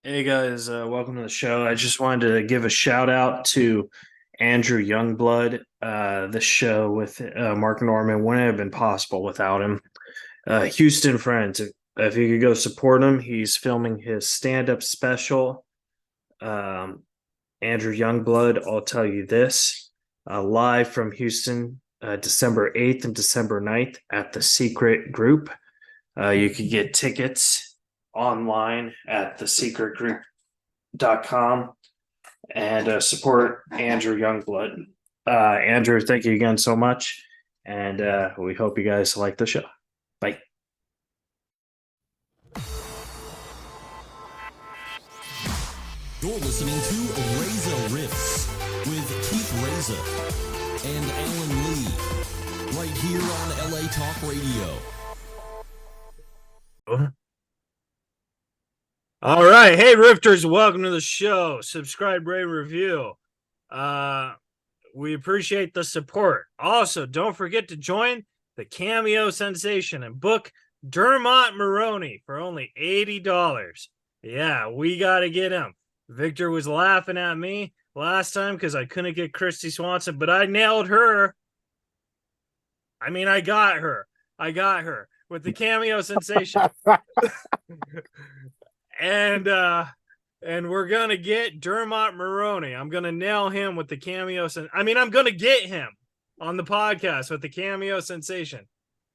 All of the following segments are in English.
Hey guys, welcome to the show. I just wanted to give a shout out to Andrew Youngblood. This show with Mark Norman wouldn't have been possible without him. Houston Friends, if you could go support him, he's filming his stand up special. Um, Andrew Youngblood, I'll tell you this live from Houston, December 8th and December 9th at the Secret Group. You could get tickets online at thesecretgroup.com and support Andrew Youngblood. Andrew, thank you again so much. And we hope you guys like the show. Bye. You're listening to Reza Riffs with Keith Reza and Alan Lee right here on LA Talk Radio. All right. Hey, Rifters, welcome to the show. Subscribe, rate, review. We appreciate the support. Also, don't forget to join the Cameo Sensation and book Dermot Maroney for only $80. Yeah, we got to get him. Victor was laughing at me last time because I couldn't get Christy Swanson, but I nailed her. I mean, I got her with the Cameo Sensation. And we're gonna get Dermot Maroney. I'm gonna nail him with the Cameo. I'm gonna get him on the podcast with the Cameo Sensation.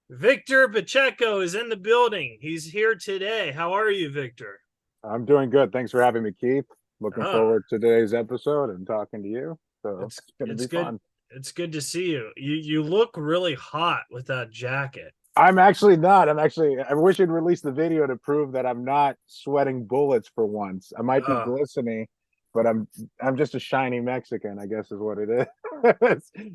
Victor Pacheco is in the building. He's here today. How are you, Victor? I'm doing good. Thanks for having me, Keith. Looking forward to today's episode and talking to you. So it's gonna be fun. It's good to see you. You look really hot with that jacket. I'm actually not. I wish you'd release the video to prove that I'm not sweating bullets for once. I might be glistening, but I'm just a shiny Mexican, I guess is what it is.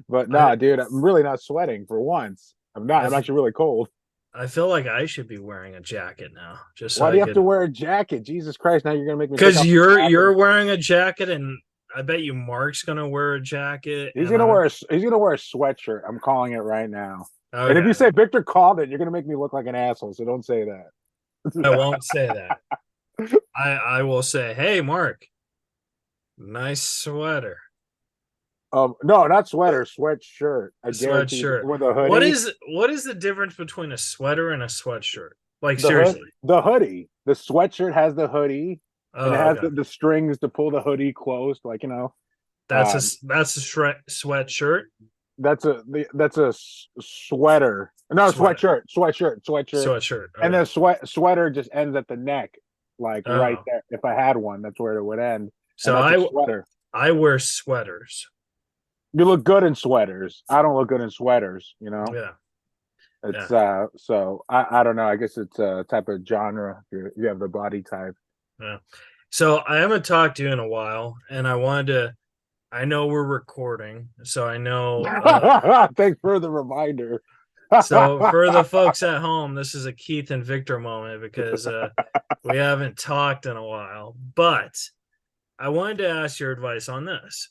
But nah, dude, I'm really not sweating for once. I'm actually really cold. I feel like I should be wearing a jacket now. Just so why do you have to wear a jacket? Jesus Christ! Now you're gonna make me. Because you're wearing a jacket, and I bet you Mark's gonna wear a jacket. He's gonna wear a sweatshirt. I'm calling it right now. Okay. And if you say Victor called it, you're gonna make me look like an asshole. So don't say that. I won't say that. I will say, hey, Mark, nice sweater. No, not sweater, sweatshirt. Sweatshirt with a hoodie. What is the difference between a sweater and a sweatshirt? Like, seriously, the hoodie. The sweatshirt has the hoodie, and it has the strings to pull the hoodie closed. Like, you know, that's a sweatshirt. That's a sweater. No, sweatshirt. Okay. And the sweater just ends at the neck, like right there. If I had one, that's where it would end. So I wear sweaters. You look good in sweaters. I don't look good in sweaters, you know? Yeah. It's so I don't know. I guess it's a type of genre. You have the body type. Yeah. So I haven't talked to you in a while, and I know we're recording, so I know. Thanks for the reminder. So for the folks at home, this is a Keith and Victor moment because we haven't talked in a while. But I wanted to ask your advice on this.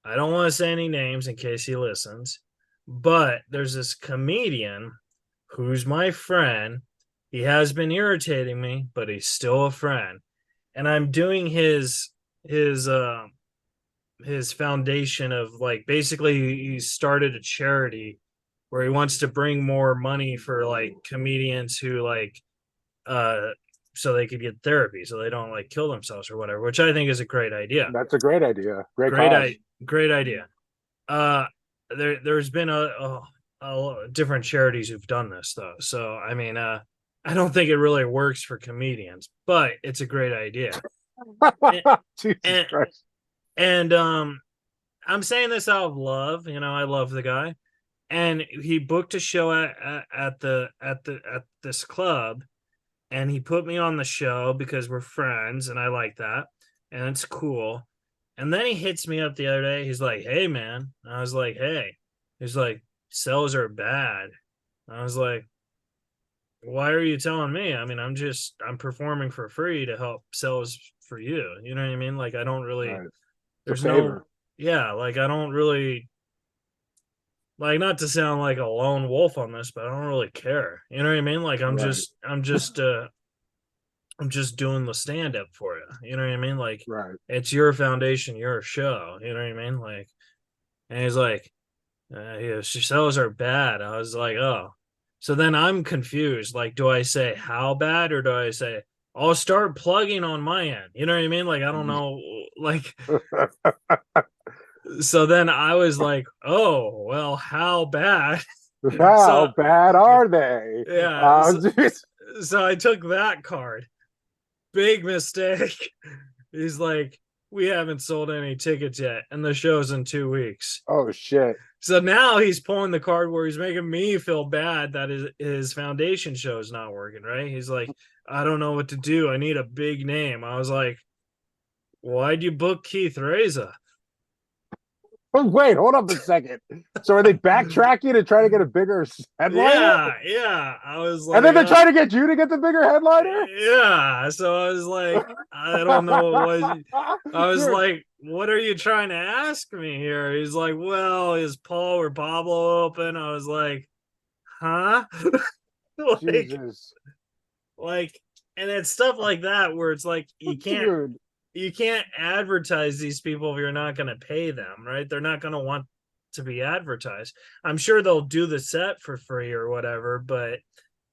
I don't want to say any names in case he listens, but there's this comedian who's my friend. He has been irritating me, but he's still a friend. And I'm doing his foundation of, like, basically he started a charity where he wants to bring more money for like comedians who so they could get therapy so they don't like kill themselves or whatever, which I think is a great idea. That's a great idea. Great idea. There's been a different charities who've done this though. So I mean, I don't think it really works for comedians, but it's a great idea. Jesus Christ. And I'm saying this out of love, you know, I love the guy. And he booked a show at this club, and he put me on the show because we're friends and I like that. And it's cool. And then he hits me up the other day. He's like, "Hey man." I was like, "Hey." He's like, "Sales are bad." I was like, "Why are you telling me? I mean, I'm performing for free to help sales for you." You know what I mean? Like, I don't really, there's no, yeah, like, I don't really, like, not to sound like a lone wolf on this, but I don't really care. You know what I mean? Like, I'm just I'm just doing the stand up for you. You know what I mean? Like, Right. it's your foundation, your show. You know what I mean? Like, and he's like, yeah, shows are bad. I was like, oh. So then I'm confused. Like, do I say how bad or do I say I'll start plugging on my end? You know what I mean? Like, I don't know. Like, so then I was like, oh, well, how bad? So, How bad are they? yeah. So, Jeez. so I took that card. Big mistake. He's like, we haven't sold any tickets yet, and the show's in 2 weeks. Oh shit. So now he's pulling the card where he's making me feel bad that his foundation show is not working, right? He's like, I don't know what to do. I need a big name. I was like, why'd you book Keith Reza? Oh, wait, hold up a second. So are they backtracking to try to get a bigger headliner? Yeah. I was And like, then they're trying to get you to get the bigger headliner? yeah. So I was like, I don't know what I was Dude, like, what are you trying to ask me here? He's like, well, is Paul or Pablo open? I was like, huh? like, Jesus. like, and it's stuff like that where it's like Dude. you can't advertise these people if you're not going to pay them, right? They're not going to want to be advertised. I'm sure they'll do the set for free or whatever, but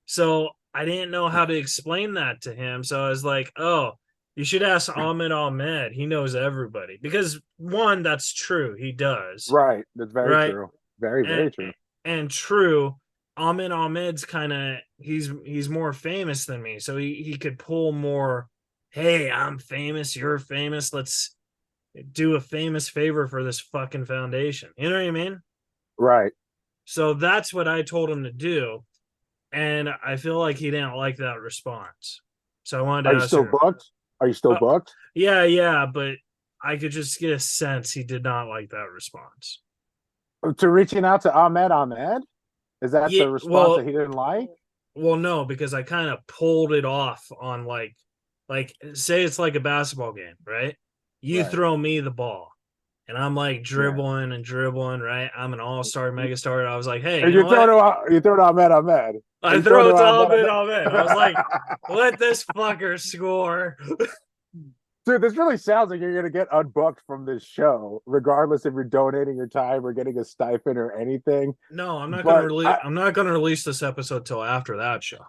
so I didn't know how to explain that to him. So I was like, oh, you should ask Ahmed. He knows everybody. Because one, that's true. He does. Right. That's very Right. true. Very, And very true. and true, Ahmed's kind of he's more famous than me. So he could pull more, hey, I'm famous, you're famous. Let's do a famous favor for this fucking foundation. You know what I mean? Right. So that's what I told him to do. And I feel like he didn't like that response. So I wanted Are to you ask still him. booked? Are you still booked? Yeah, but I could just get a sense he did not like that response. To reaching out to Ahmed? Is that Yeah, the response that he didn't like? well, no, because I kind of pulled it off on like say it's like a basketball game, right? You Right. throw me the ball, and I'm like Yeah. dribbling and dribbling, right? I'm an all-star megastar. I was like, hey, And you know what? you throw to Ahmed. I You throw throw to it to Ahmed. Ahmed. I was like, let this fucker score. Dude, this really sounds like you're gonna get unbooked from this show, regardless if you're donating your time or getting a stipend or anything. No, I'm not gonna But release. I'm not gonna release this episode till after that show.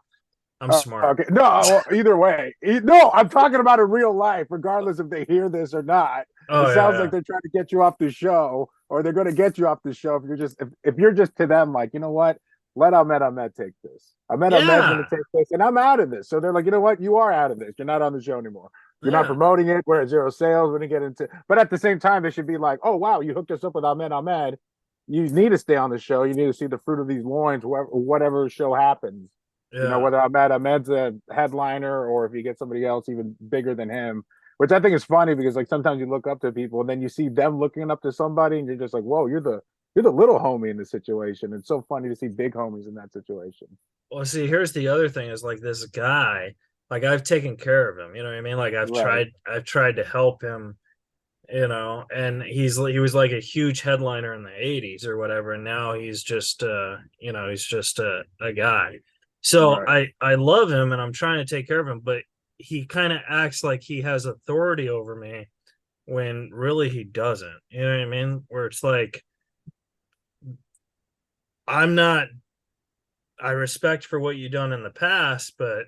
I'm smart. okay, no, well, either way, no, I'm talking about in real life, regardless if they hear this or not. Oh It sounds yeah, like they're trying to get you off the show, or they're going to get you off the show if you're just to them like, you know what, let Ahmed take this. Ahmed's going yeah, to take this, and I'm out of this. So they're like, you know what, you are out of this. You're not on the show anymore. You're not yeah, promoting it. We're at zero sales. When you get into, but at the same time, they should be like, oh wow, you hooked us up with Ahmed. You need to stay on the show. You need to see the fruit of these loins, whatever show happens. yeah, Whether Ahmed's a headliner or if you get somebody else even bigger than him, which I think is funny because like sometimes you look up to people and then you see them looking up to somebody and you're just like, whoa, you're the little homie in the situation. It's so funny to see big homies in that situation. Well, see, here's the other thing: is like this guy. Like I've taken care of him. You know what I mean? Like Right. I've tried to help him. And he was like a huge headliner in the '80s or whatever, and now he's just he's just a guy. So Right. I love him and I'm trying to take care of him, but he kind of acts like he has authority over me when really he doesn't. You know what I mean? Where it's like I'm not I respect for what you've done in the past, but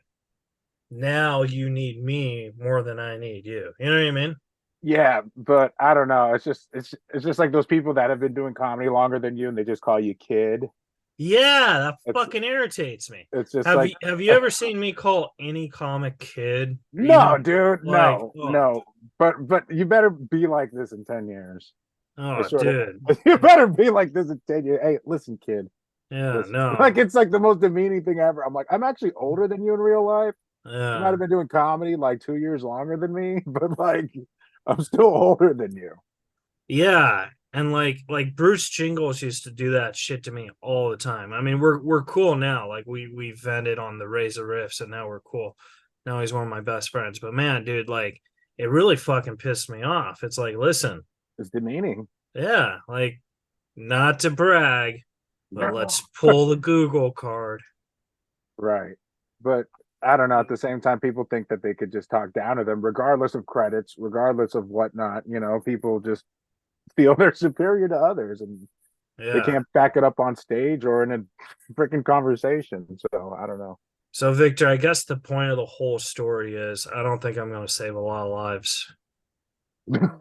now you need me more than I need you. You know what I mean? Yeah, but I don't know. It's just like those people that have been doing comedy longer than you and they just call you kid. Yeah, that It's fucking irritates me. it's just like Have you ever seen me call any comic kid? no, Even dude, like no, oh, no. But you better be like this in 10 years. I oh sort of dude. you better be like this in 10 years. Hey, listen, kid. Yeah, Listen. no. Like it's like the most demeaning thing ever. I'm like, I'm actually older than you in real life. You might Yeah. have been doing comedy like 2 years longer than me, but like I'm still older than you. Yeah. And like Bruce Jingles used to do that shit to me all the time. I mean, we're cool now. Like we vented on the Reza riffs and now we're cool. Now he's one of my best friends. But man, dude, like it really fucking pissed me off. It's like, listen, It's demeaning. yeah, like not to brag, but let's pull the Google card. Right. But I don't know. At the same time, people think that they could just talk down to them, regardless of credits, regardless of whatnot. People just feel they're superior to others, and they Yeah. can't back it up on stage or in a freaking conversation. So I don't know. So Victor, I guess the point of the whole story is I don't think I'm going to save a lot of lives.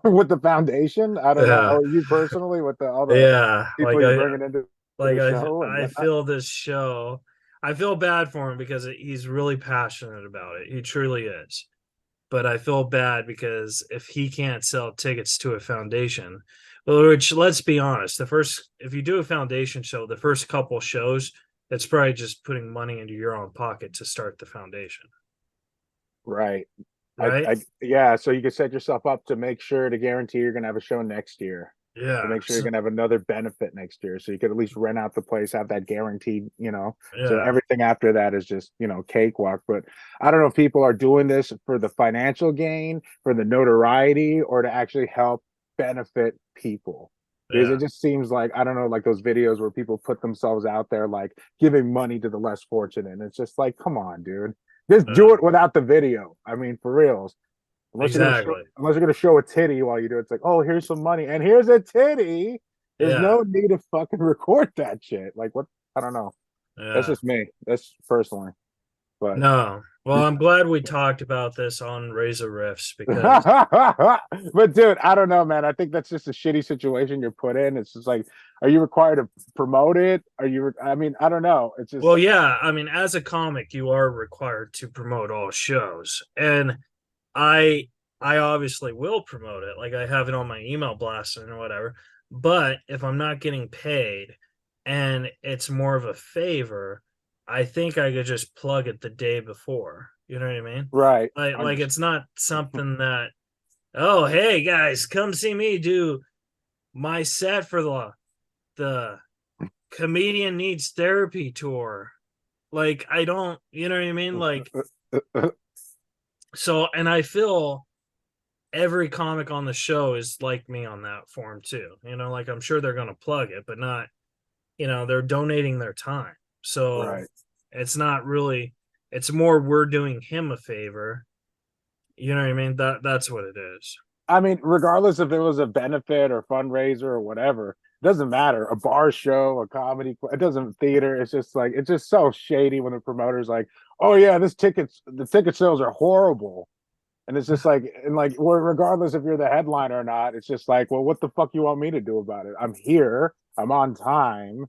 With the foundation, I don't know. Yeah. Oh, you personally, with all the Yeah. people you're bringing into Like the I show and I whatnot. feel this show. I feel bad for him because he's really passionate about it. He truly is. But I feel bad because if he can't sell tickets to a foundation, well, which let's be honest, the first if you do a foundation show, the first couple shows, it's probably just putting money into your own pocket to start the foundation, Right. right? Yeah. So you can set yourself up to make sure to guarantee you're going to have a show next year, to Yeah. make sure you're going to have another benefit next year. So you could at least rent out the place, have that guaranteed. So Yeah. everything after that is just, cakewalk. But I don't know if people are doing this for the financial gain, for the notoriety, or to actually help benefit people. Because Yeah. it just seems like, I don't know, like those videos where people put themselves out there, like giving money to the less fortunate. And it's just like, come on, dude. Just do Uh, it without the video. I mean, for reals. exactly. Unless you're gonna show a titty while you do it, it's like, oh, here's some money and here's a titty. There's Yeah. no need to fucking record that shit. Like what? I don't know. That's Yeah. just me. That's personally. But No. Well, I'm glad we talked about this on Razor Riffs because but dude, I don't know, man. I think that's just a shitty situation you're put in. It's just like, are you required to promote it? I mean, I don't know. It's just well, yeah, I mean, as a comic, you are required to promote all shows. And I I obviously will promote it. Like I have it on my email blast or whatever. But if I'm not getting paid and it's more of a favor, I think I could just plug it the day before. You know what I mean? right. Like it's not something that, oh hey guys, come see me do my set for the comedian needs therapy tour. Like I don't, you know what I mean? Like so, and I feel every comic on the show is like me on that form too. Like I'm sure they're going to plug it, but not, they're donating their time. So Right. it's not really, it's more we're doing him a favor. You know what I mean? That's what it is. I mean, regardless if it was a benefit or fundraiser or whatever, it doesn't matter. A bar show, a comedy, it doesn't theater. It's just like it's just so shady when the promoter's like, "Oh yeah, the ticket sales are horrible," and it's just like, and like, regardless if you're the headliner or not, it's just like, well, what the fuck you want me to do about it? I'm here. I'm on time.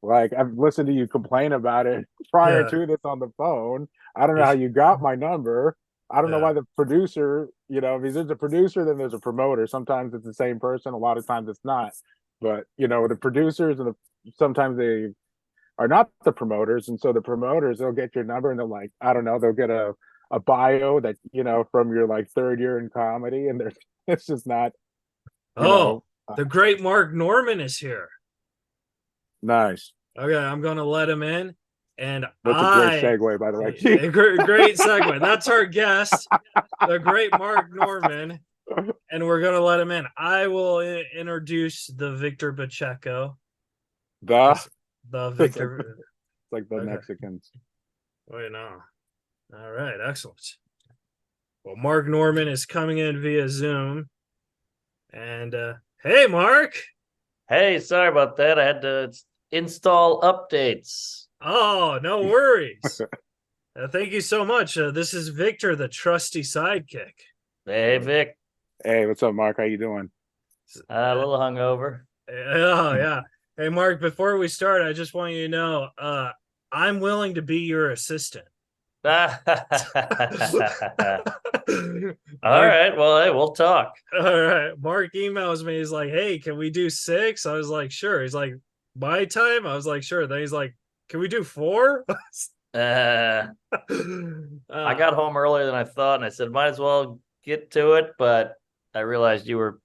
Like I've listened to you complain about it prior Yeah. to this on the phone. I don't know how you got my number. I don't know Yeah. why the producer, if there's a producer, then there's a promoter. Sometimes it's the same person, a lot of times it's not. But the producers sometimes they are not the promoters, and so the promoters they'll get your number and they'll like, I don't know, they'll get a bio that from your like third year in comedy, and they're it's just not, you Oh, know, the great Mark Norman is here. nice. Okay, I'm going to let him in. And That's a great segue, by the way. great segue. That's our guest, the great Mark Norman. And we're going to let him in. I will introduce the Victor Pacheco. the The it's like, Victor. it's like the Okay. Mexicans. Wait, no. All right, excellent. Well, Mark Norman is coming in via Zoom. And hey, Mark. Hey, sorry about that. I had to install updates. Oh, no worries. Thank you so much. This is Victor, the trusty sidekick. Hey, Vic. Hey, what's up, Mark? How you doing? A little hungover. Oh, yeah. Hey, Mark, before we start, I just want you to know I'm willing to be your assistant. All Mark, right. Well, hey, we'll talk. all right. Mark emails me. He's like, hey, can we do 6? I was like, sure. He's like, my time? I was like, sure. Then he's like, can we do 4? I got home earlier than I thought, and I said, might as well get to it. But I realized you were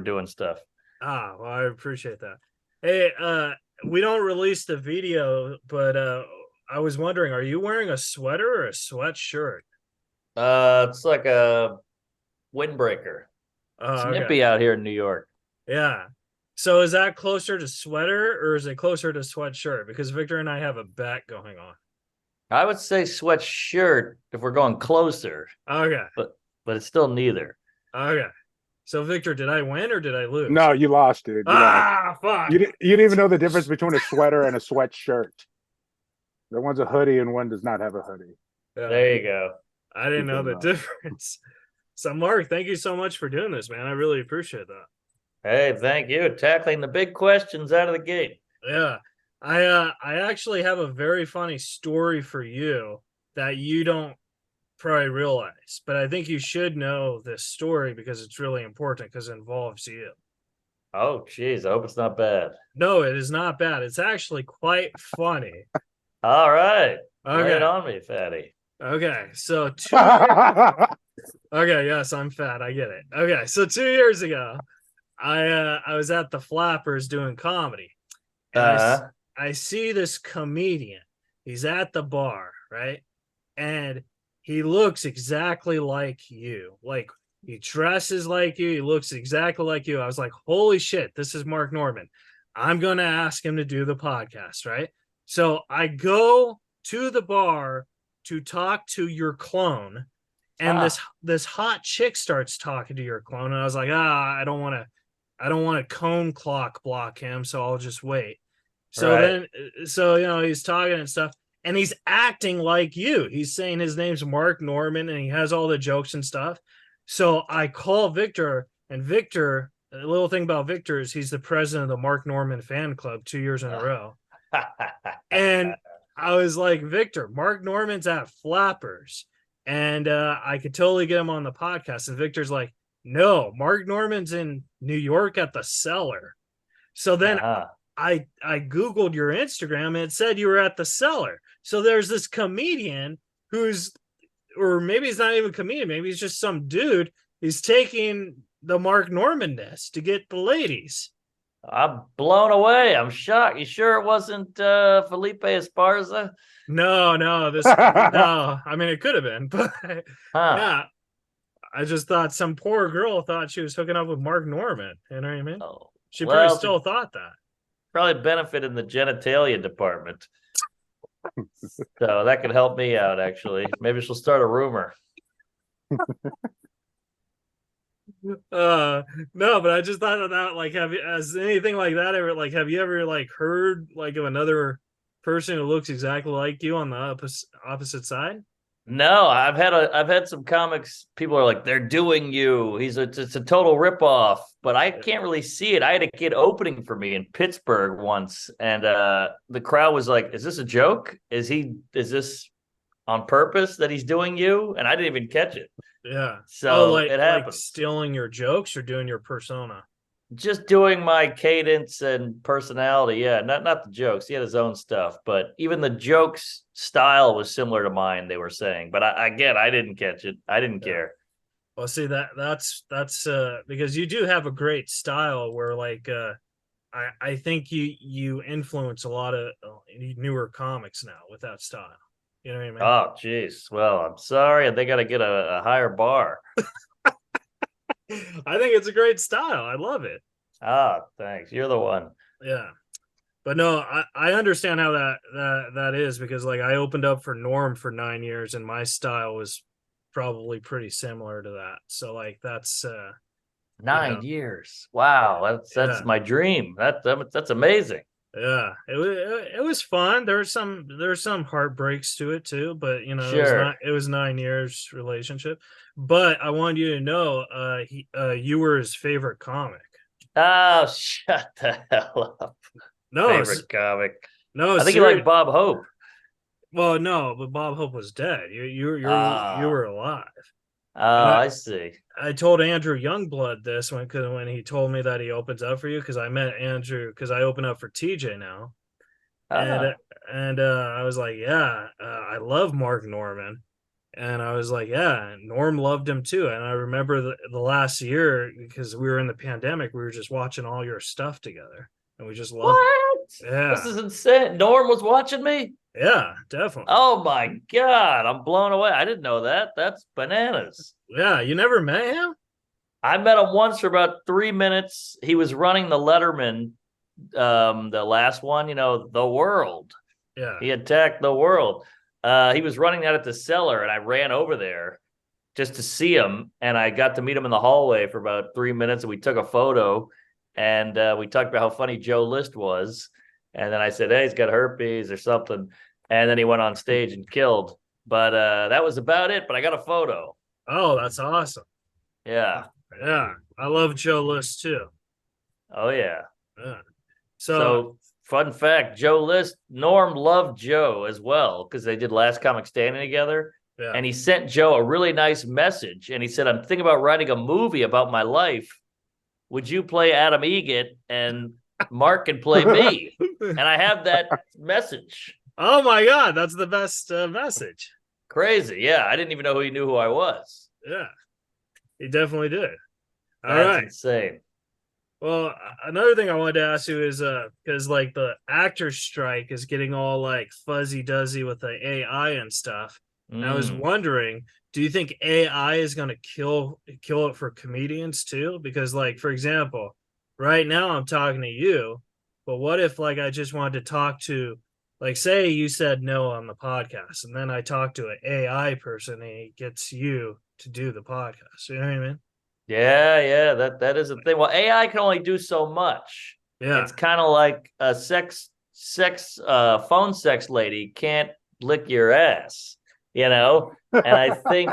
doing stuff. Well, I appreciate that. Hey, we don't release the video, but I was wondering, are you wearing a sweater or a sweatshirt? It's like a windbreaker. It's Okay. nippy out here in New York. Yeah. So is that closer to sweater or is it closer to sweatshirt? Because Victor and I have a bet going on. I would say sweatshirt if we're going closer, Okay. but it's still neither. Okay. So Victor, did I win or did I lose? No, you lost, dude. You lost. Fuck. You didn't even know the difference between a sweater and a sweatshirt. The one's a hoodie and one does not have a hoodie. Yeah. There you go. I didn't know the difference. So Mark, thank you so much for doing this, man. I really appreciate that. Hey, thank you. Tackling the big questions out of the gate. Yeah. I actually have a very funny story for you that you don't probably realize, but I think you should know this story because it's really important because it involves you. Oh, geez. I hope it's not bad. No, it is not bad. It's actually quite funny. All right. Okay. Lay it on me, fatty. Okay. So okay, yes, I'm fat. I get it. Okay, so 2 years ago, I was at the Flappers doing comedy. And I see this comedian. He's at the bar, right? And he looks exactly like you. Like he dresses like you. He looks exactly like you. I was like, holy shit, this is Mark Norman. I'm going to ask him to do the podcast, right? So I go to the bar to talk to your clone. And this hot chick starts talking to your clone. And I was like, I don't want to cone clock block him. So I'll just wait. So then, he's talking and stuff. And he's acting like you. He's saying his name's Mark Norman and he has all the jokes and stuff. So I call Victor, and Victor, a little thing about Victor is he's the president of the Mark Norman fan club 2 years in a row. And I was like, Victor, Mark Norman's at Flappers. And I could totally get him on the podcast. And Victor's like, no, Mark Norman's in New York at the Cellar. So then I Googled your Instagram and it said you were at the Cellar. So there's this comedian or maybe he's not even a comedian. Maybe he's just some dude. He's taking the Mark Norman-ness to get the ladies. I'm blown away. I'm shocked. You sure it wasn't Felipe Esparza? No. No. I mean, it could have been, but yeah. I just thought some poor girl thought she was hooking up with Mark Norman. You know what I mean? Oh, she probably still thought that. Probably benefit in the genitalia department. So that could help me out, actually. Maybe she'll start a rumor. No, but I just thought of that. Like, has anything like that ever? Like, have you ever heard of another person who looks exactly like you on the opposite side? No, I've had some comics. People are like, they're doing you. It's a total ripoff, but I can't really see it. I had a kid opening for me in Pittsburgh once, and the crowd was like, "Is this a joke? Is this on purpose that he's doing you?" And I didn't even catch it. Yeah. So it happens. Like stealing your jokes or doing your persona. Just doing my cadence and personality. Yeah, not the jokes. He had his own stuff, but even the jokes style was similar to mine, they were saying. But I didn't catch it. I didn't care. Well, see, that's because you do have a great style where I think you influence a lot of newer comics now with that style. You know what I mean? Oh, geez. Well, I'm sorry. They got to get a higher bar. I think it's a great style. I love it. Thanks. You're the one. Yeah. But no, I understand how that is because I opened up for Norm for 9 years and my style was probably pretty similar to that. So that's 9 years. Wow. That's my dream. That's amazing. Yeah, it was fun. There's some heartbreaks to it too, but sure. it was 9 years relationship. But I wanted you to know, you were his favorite comic. Oh, shut the hell up! No, favorite comic. No, I think you like Bob Hope. Well, no, but Bob Hope was dead. You were alive. I see. I told Andrew Youngblood this when he told me that he opens up for you because I met Andrew because I open up for TJ now, and I was like, yeah, I love Mark Norman, and I was like, yeah, Norm loved him too, and I remember the last year because we were in the pandemic, we were just watching all your stuff together, and we just loved it. Yeah, this is insane. Norm was watching me. Yeah, definitely. Oh my God, I'm blown away. I didn't know that. That's bananas. Yeah, you never met him? I met him once for about 3 minutes. He was running the Letterman, the last one, The World. Yeah. He attacked The World. He was running out at the cellar, and I ran over there just to see him, and I got to meet him in the hallway for about 3 minutes, and we took a photo, and we talked about how funny Joe List was, and then I said, "Hey, he's got herpes or something," and then he went on stage and killed. But that was about it. But I got a photo. Oh, that's awesome. Yeah. Yeah, I love Joe List too. Oh yeah. Yeah. So fun fact: Joe List, Norm loved Joe as well because they did Last Comic Standing together. yeah. And he sent Joe a really nice message, and he said, "I'm thinking about writing a movie about my life. Would you play Adam Egget and Mark can play me?" And I have that message. Oh my God, that's the best message. Crazy. Yeah. I didn't even know he knew who I was. Yeah, he definitely did. All That's right. insane. Well, another thing I wanted to ask you is because like the actor strike is getting all like fuzzy duzzy with the AI and stuff. And I was wondering, do you think AI is going to kill it for comedians too? Because like, for example, right now I'm talking to you, but what if like I just wanted to talk to, like, say you said no on the podcast, and then I talk to an AI person and he gets you to do the podcast. You know what I mean? Yeah, that is a thing. Well, AI can only do so much. Yeah. It's kind of like a phone sex lady can't lick your ass, you know? And I think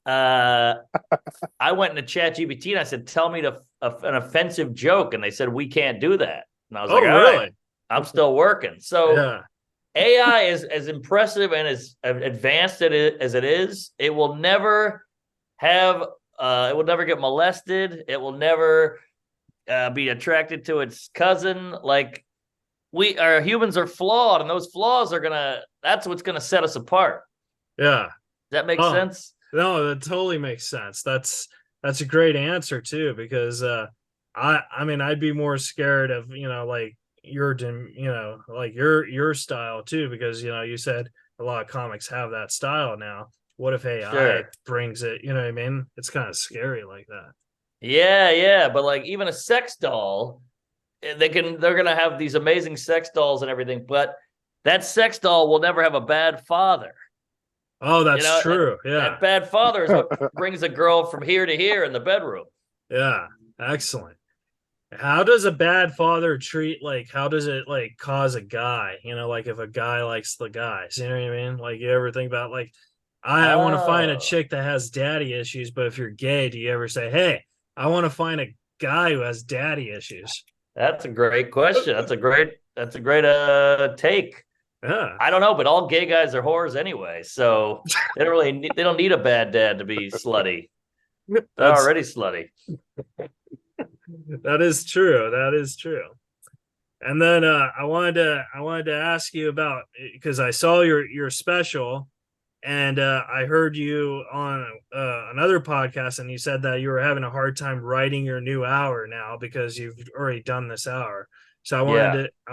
I went into ChatGPT and I said, "Tell me an offensive joke," and they said, "We can't do that." And I was like, "All really? right, I'm still working." So Yeah. AI is as impressive and as advanced as it is. It will never have. It will never get molested. It will never be attracted to its cousin. Like our humans are flawed, and those flaws that's what's gonna set us apart. Yeah. Does that make sense? No, that totally makes sense. That's a great answer too, because I mean I'd be more scared of, like like your style too, because you said a lot of comics have that style now. What if AI brings it? You know what I mean? It's kind of scary like that. Yeah. But like even a sex doll, they're gonna have these amazing sex dolls and everything, but that sex doll will never have a bad father. Oh, that's true. That bad father is what brings a girl from here to here in the bedroom. Yeah. Excellent. How does a bad father treat, like, how does it like cause a guy, like if a guy likes the guys, you know what I mean? Like, you ever think about like, I want to find a chick that has daddy issues, but if you're gay, do you ever say, "Hey, I want to find a guy who has daddy issues"? That's a great question. That's a great take. Yeah. I don't know, but all gay guys are whores anyway, so they don't need a bad dad to be slutty. They're already slutty. That is true. That is true. And then I wanted to ask you about, because I saw your special, and I heard you on another podcast, and you said that you were having a hard time writing your new hour now because you've already done this hour. So I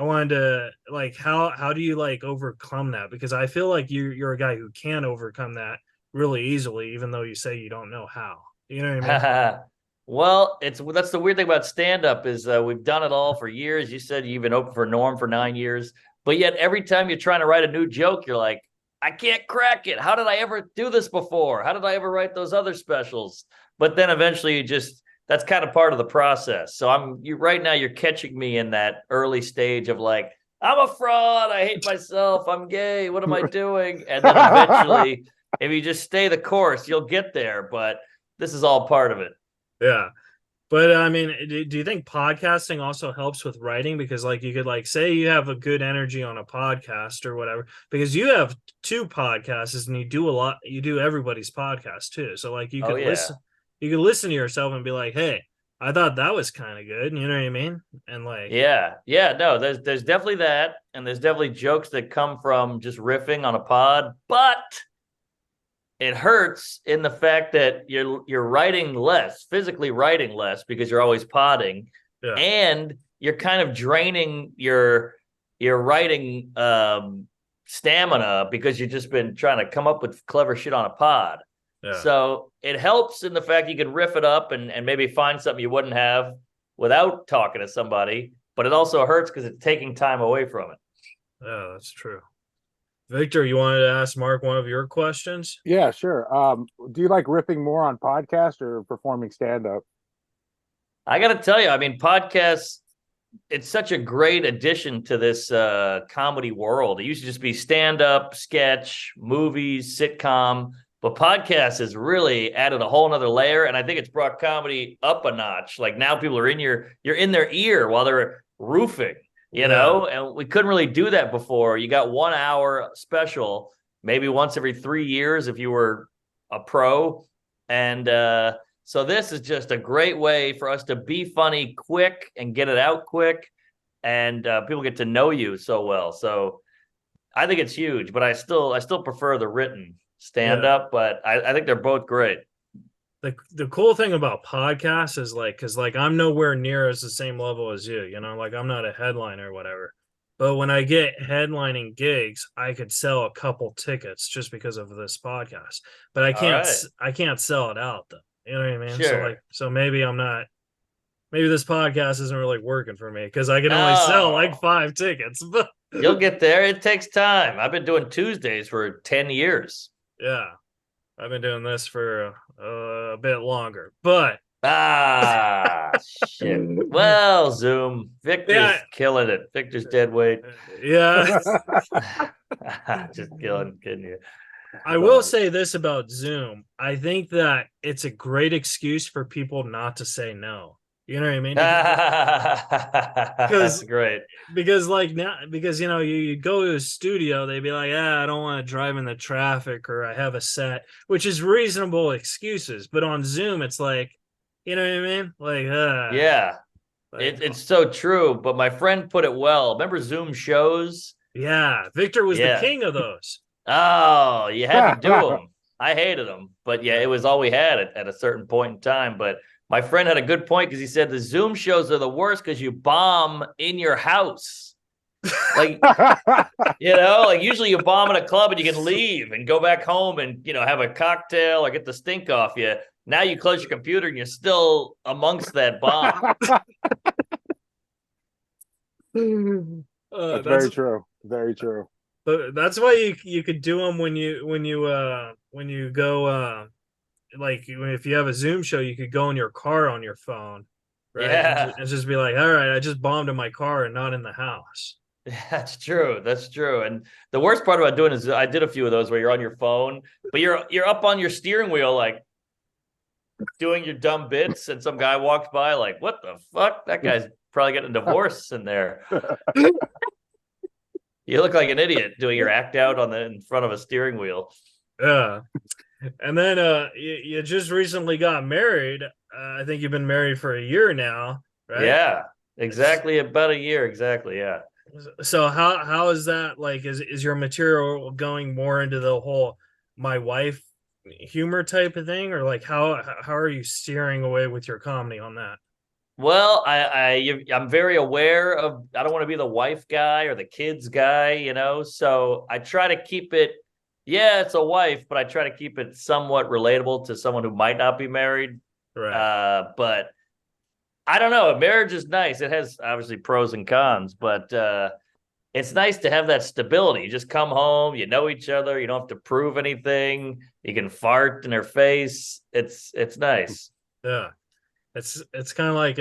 wanted to like, how do you like overcome that? Because I feel like you're a guy who can overcome that really easily, even though you say you don't know how. You know what I mean? Well, that's the weird thing about stand-up is we've done it all for years. You said you've been open for Norm for 9 years, but yet every time you're trying to write a new joke, you're like, "I can't crack it. How did I ever do this before? How did I ever write those other specials?" But then eventually that's kind of part of the process. So right now you're catching me in that early stage of like, I'm a fraud. I hate myself. I'm gay. What am I doing? And then eventually, if you just stay the course, you'll get there. But this is all part of it. Yeah. But I mean, do you think podcasting also helps with writing? Because like you could like say you have a good energy on a podcast or whatever, because you have 2 podcasts and you do everybody's podcast too. So like you could listen to yourself and be like, "Hey, I thought that was kind of good." You know what I mean? And like, yeah, no, there's definitely that. And there's definitely jokes that come from just riffing on a pod, but it hurts in the fact that you're writing less, physically writing less because you're always podding, and you're kind of draining your writing stamina because you've just been trying to come up with clever shit on a pod. Yeah. So it helps in the fact you can riff it up and maybe find something you wouldn't have without talking to somebody, but it also hurts because it's taking time away from it. Yeah, that's true. Victor, you wanted to ask Mark one of your questions? Yeah, sure. Do you like riffing more on podcast or performing stand up? I got to tell you, I mean, podcasts, it's such a great addition to this comedy world. It used to just be stand up, sketch, movies, sitcom, but podcast has really added a whole nother layer. And I think it's brought comedy up a notch. Like now people are you're in their ear while they're roofing, Yeah. and we couldn't really do that before. You got 1 hour special, maybe once every 3 years if you were a pro. And, so this is just a great way for us to be funny quick and get it out quick, and people get to know you so well. So I think it's huge, but I still prefer the written stand Yeah. up. But I think they're both great. The cool thing about podcasts is like, because like I'm nowhere near as the same level as you, like I'm not a headliner or whatever. But when I get headlining gigs, I could sell a couple tickets just because of this podcast. But All right, I can't sell it out though. You know what I mean? So sure. like, so maybe I'm not. Maybe this podcast isn't really working for me because I can only sell like No, 5 tickets. But you'll get there. It takes time. I've been doing Tuesdays for 10 years. yeah, I've been doing this for a bit longer. But Ah, shit. Well, Zoom. Victor's yeah, killing it. Victor's dead weight. yeah. Just kidding you. I will say this about Zoom. I think that it's a great excuse for people not to say no. You know what I mean? That's Because great. like now you go to a studio, they'd be like, I don't want to drive in the traffic, or I have a set, which is reasonable excuses. But on Zoom, it's like, you know what I mean? Like, Yeah, like it's so true. But my friend put it well. Remember Zoom shows? yeah, Victor was the Yeah. king of those. Oh, you had to do them. I hated them, but yeah, it was all we had at a certain point in time. But my friend had a good point because he said the Zoom shows are the worst because you bomb in your house. Like, like usually you bomb in a club and you can leave and go back home and, have a cocktail or get the stink off you. Now you close your computer and you're still amongst that bomb. That's very true. Very true. But that's why you could do them when you go like if you have a Zoom show, you could go in your car on your phone, right? Yeah. And just be like, all right, I just bombed in my car and not in the house. That's true. That's true. And the worst part about doing is I did a few of those where you're on your phone, but you're up on your steering wheel, like doing your dumb bits, and some guy walks by, like, what the fuck? That guy's probably getting a divorce in there. You look like an idiot doing your act out in front of a steering wheel. Yeah. And then you just recently got married. I think you've been married for a year now, right? Yeah, exactly. About a year. Exactly. Yeah. So how is that, like, is your material going more into the whole my wife humor type of thing, or like how are you steering away with your comedy on that? Well, I'm very aware of, I don't want to be the wife guy or the kids guy, so I try to keep it, yeah, it's a wife, but I try to keep it somewhat relatable to someone who might not be married. Right. But I don't know. Marriage is nice. It has obviously pros and cons, but it's nice to have that stability. You just come home, you know each other, you don't have to prove anything. You can fart in their face. It's nice. Yeah. It's kind of like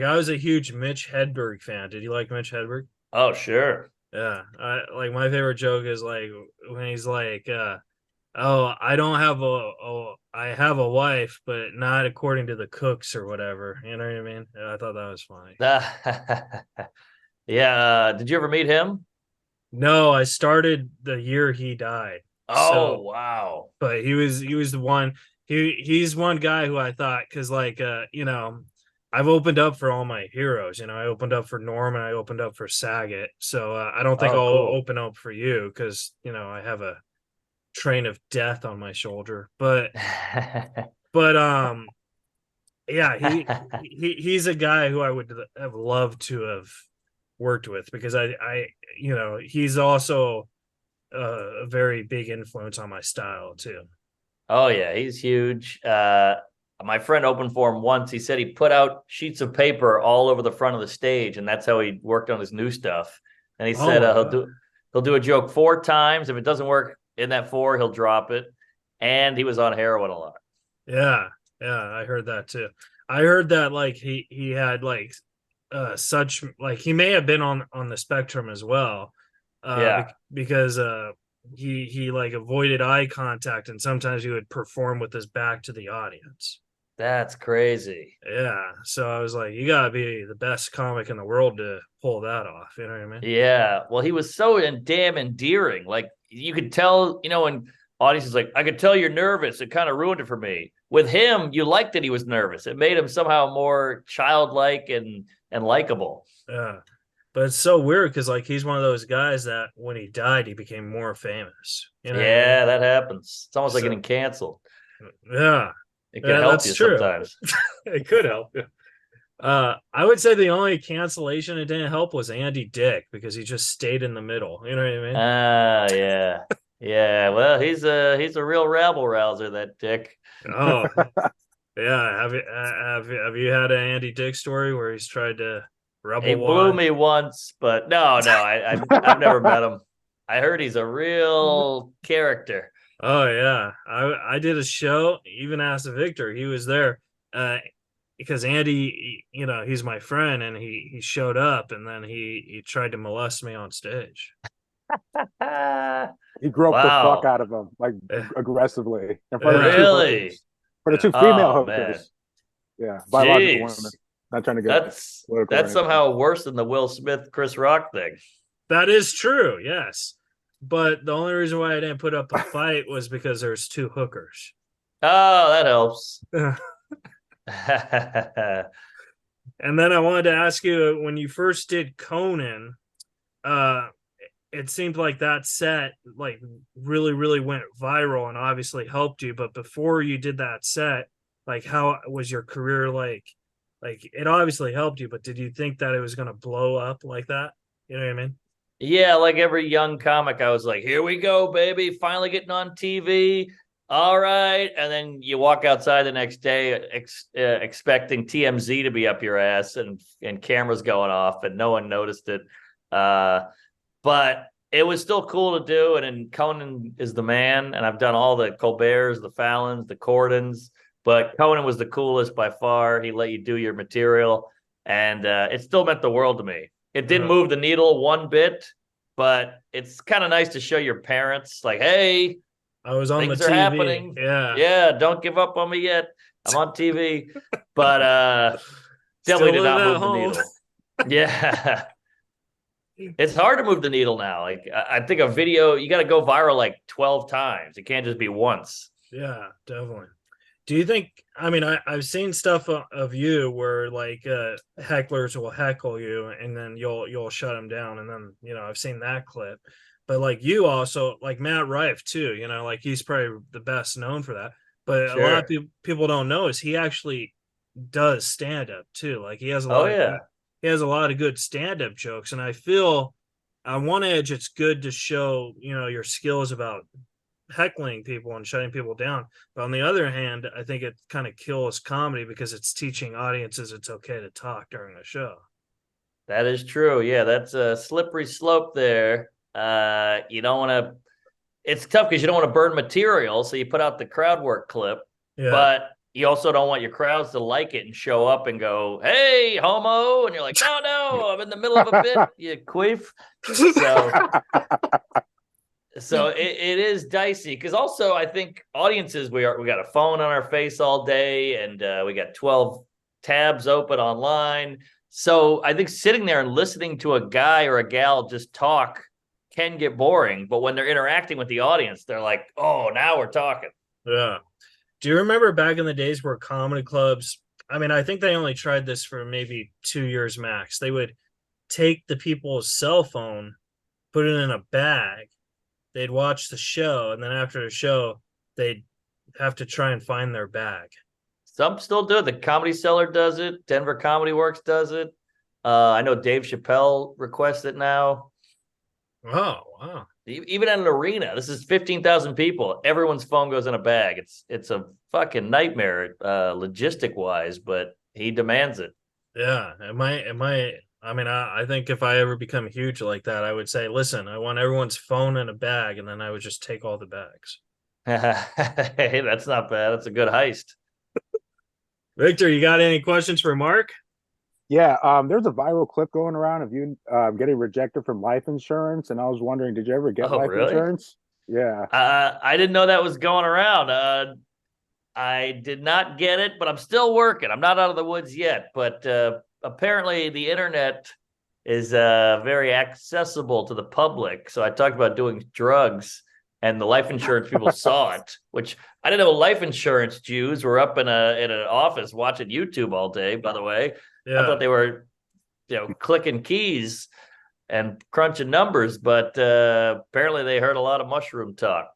I was a huge Mitch Hedberg fan. Did you like Mitch Hedberg? Oh, sure. Yeah. I like, my favorite joke is like when he's like, oh, I don't have I have a wife, but not according to the cooks or whatever. You know what I mean? Yeah, I thought that was funny. Yeah. Did you ever meet him? No, I started the year he died. Oh, wow. But he was the one. He's one guy who I thought, because like I've opened up for all my heroes. I opened up for Norman, I opened up for Saget. So I don't think Oh, I'll cool. open up for you because I have a train of death on my shoulder. But yeah, he's a guy who I would have loved to have worked with, because I he's also a very big influence on my style too. Oh, yeah, he's huge. My friend opened for him once. He said he put out sheets of paper all over the front of the stage, and that's how he worked on his new stuff. And he said Oh, he'll do. He'll do a joke 4 times. If it doesn't work in that 4, he'll drop it. And he was on heroin a lot. Yeah, yeah, I heard that too. I heard that like he had like such like he may have been on the spectrum as well. Yeah, Because he like avoided eye contact and sometimes he would perform with his back to the audience. that's crazy. Yeah, so I was like, you gotta be the best comic in the world to pull that off. You know what I mean? Yeah. Well, he was so damn endearing. Like you could tell, when audiences like, I could tell you're nervous. It kind of ruined it for me. With him, you liked that he was nervous. It made him somehow more childlike and likable. Yeah, but it's so weird because like he's one of those guys that when he died, he became more famous. You know what I mean? Yeah, that happens. It's almost like So getting canceled. yeah, It can yeah, help that's you true. sometimes. It could help. I would say the only cancellation it didn't help was Andy Dick because he just stayed in the middle. You know what I mean? Yeah. Yeah. Well, he's a real rabble rouser, that Dick. Oh, yeah. Have you had an Andy Dick story where he's tried to He rebel blew wise? me once, but no, I've never met him. I heard he's a real character. Oh yeah, I did a show. Even asked Victor, he was there, because Andy, he's my friend, and he showed up, and then he tried to molest me on stage. He groped the fuck Wow. out of him, like Yeah, aggressively, in front of the two Really? hookers, for the two female Oh man. hookers. Yeah, biological women. Jeez. Not trying to get That's political or that's anything. somehow worse than the Will Smith Chris Rock thing. that is true. Yes, but the only reason why I didn't put up a fight was because there's two hookers. Oh, that helps. And then I wanted to ask you, when you first did Conan, uh, it seemed like that set like really, really went viral and obviously helped you. But before you did that set, like how was your career like? Like it obviously helped you, but did you think that it was going to blow up like that? You know what I mean? Yeah, like every young comic, I was like, here we go, baby, finally getting on TV. All right. And then you walk outside the next day expecting TMZ to be up your ass and cameras going off, and no one noticed it. But it was still cool to do. And then Conan is the man. And I've done all the Colberts, the Fallons, the Cordons. But Conan was the coolest by far. He let you do your material. And it still meant the world to me. It didn't move the needle one bit, but it's kind of nice to show your parents, like, hey, I was on things the are TV. happening. Yeah, don't give up on me yet. I'm on TV. But definitely did not move the needle. Yeah. It's hard to move the needle now. Like I think a video, you got to go viral like 12 times. It can't just be once. Yeah, definitely. Do you think? I mean, I've seen stuff of you where like hecklers will heckle you, and then you'll shut them down, and then I've seen that clip. But like you also like Matt Rife too. Like he's probably the best known for that. But a lot of people don't know is he actually does stand up too. Like he has a lot. He has a lot of good stand up jokes, and I feel on one edge it's good to show your skills about heckling people and shutting people down, but on the other hand I think it kind of kills comedy because it's teaching audiences it's okay to talk during a show. That is true. Yeah, that's a slippery slope there. You don't want to, it's tough because you don't want to burn material, so you put out the crowd work clip, but you also don't want your crowds to like it and show up and go, hey, homo, and you're like, oh no, I'm in the middle of a bit, you queef. So it is dicey because also I think audiences, we got a phone on our face all day, and we got 12 tabs open online. So I think sitting there and listening to a guy or a gal just talk can get boring, but when they're interacting with the audience, they're like, oh, now we're talking. Yeah. Do you remember back in the days where comedy clubs, I mean, I think they only tried this for maybe 2 years max. They would take the people's cell phone, put it in a bag, they'd watch the show, and then after the show, they'd have to try and find their bag. Some still do it. The Comedy Cellar does it. Denver Comedy Works does it. I know Dave Chappelle requests it now. Oh, wow. Even at an arena, this is 15,000 people. Everyone's phone goes in a bag. It's a fucking nightmare, logistic wise, but he demands it. Yeah. Am I I mean, I think if I ever become huge like that, I would say, listen, I want everyone's phone in a bag, and then I would just take all the bags. Hey, that's not bad. That's a good heist. Victor, you got any questions for Mark? Yeah, there's a viral clip going around of you getting rejected from life insurance, and I was wondering, did you ever get Oh, life really? insurance? Yeah. I didn't know that was going around. I did not get it, but I'm still working. I'm not out of the woods yet, but apparently the internet is very accessible to the public. So I talked about doing drugs, and the life insurance people saw it, which I didn't know life insurance Jews were up in an office watching YouTube all day, by the way. I Yeah. thought they were, clicking keys and crunching numbers, but apparently they heard a lot of mushroom talk.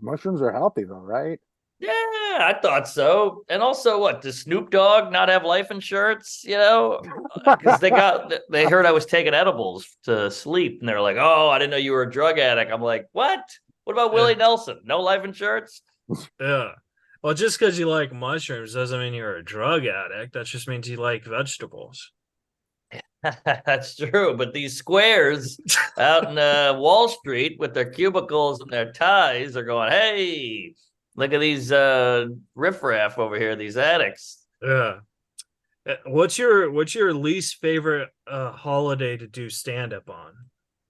Mushrooms are healthy though, right? Yeah, I thought so. And also, what, does Snoop Dogg not have life insurance? Because they heard I was taking edibles to sleep, and they're like, "Oh, I didn't know you were a drug addict." I'm like, "What? What about Yeah. Willie Nelson? No life insurance?" Yeah. Well, just because you like mushrooms doesn't mean you're a drug addict. That just means you like vegetables. That's true. But these squares out in Wall Street with their cubicles and their ties are going, "Hey, look at these riffraff over here, these addicts." Yeah. What's your least favorite holiday to do stand up on?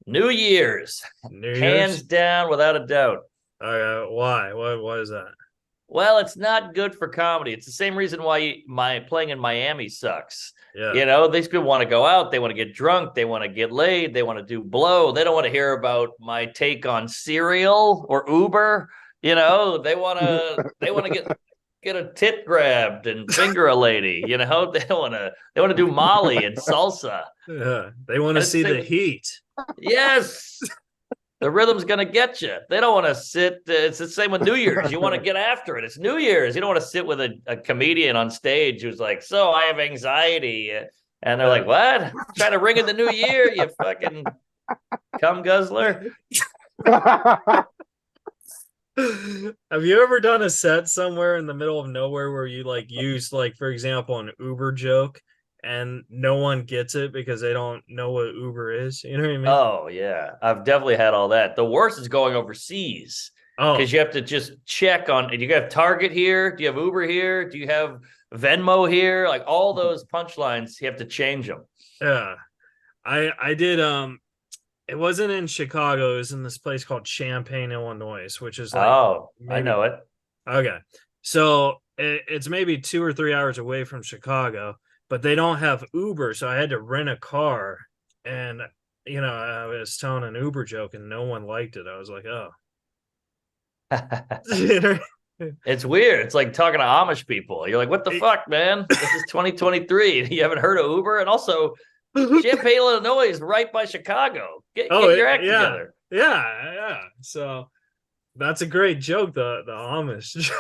New Year's, New hands Year's? down, without a doubt. Why? Why is that? Well, it's not good for comedy. It's the same reason why my playing in Miami sucks. Yeah. These people want to go out, they want to get drunk, they want to get laid, they want to do blow. They don't want to hear about my take on cereal or Uber. They want to get a tit grabbed and finger a lady. They want to do Molly and salsa. Yeah. They want to And it's see the the same, heat. yes. The rhythm's gonna get you. They don't want to sit. It's the same with New Year's. You want to get after it. It's New Year's. You don't want to sit with a comedian on stage who's like, "So I have anxiety," and they're like, "What? Trying to ring in the new year, you fucking cum guzzler." Have you ever done a set somewhere in the middle of nowhere where you like use like for example an Uber joke and no one gets it because they don't know what Uber is? You know what I mean? Oh yeah, I've definitely had all that. The worst is going overseas Oh, because you have to just check on. Do you have Target here? Do you have Uber here? Do you have Venmo here? Like all those punchlines, you have to change them. yeah. I did it wasn't in Chicago, it was in this place called Champaign, Illinois, which is like Oh, I maybe know it. okay. So it's maybe 2 or 3 hours away from Chicago, but they don't have Uber, so I had to rent a car. And I was telling an Uber joke, and no one liked it. I was like, oh, It's weird. It's like talking to Amish people. You're like, what the fuck, man? This is 2023. You haven't heard of Uber? And also, Champaign, Illinois is right by Chicago. Get your act yeah, together. yeah. So that's a great joke. The Amish joke.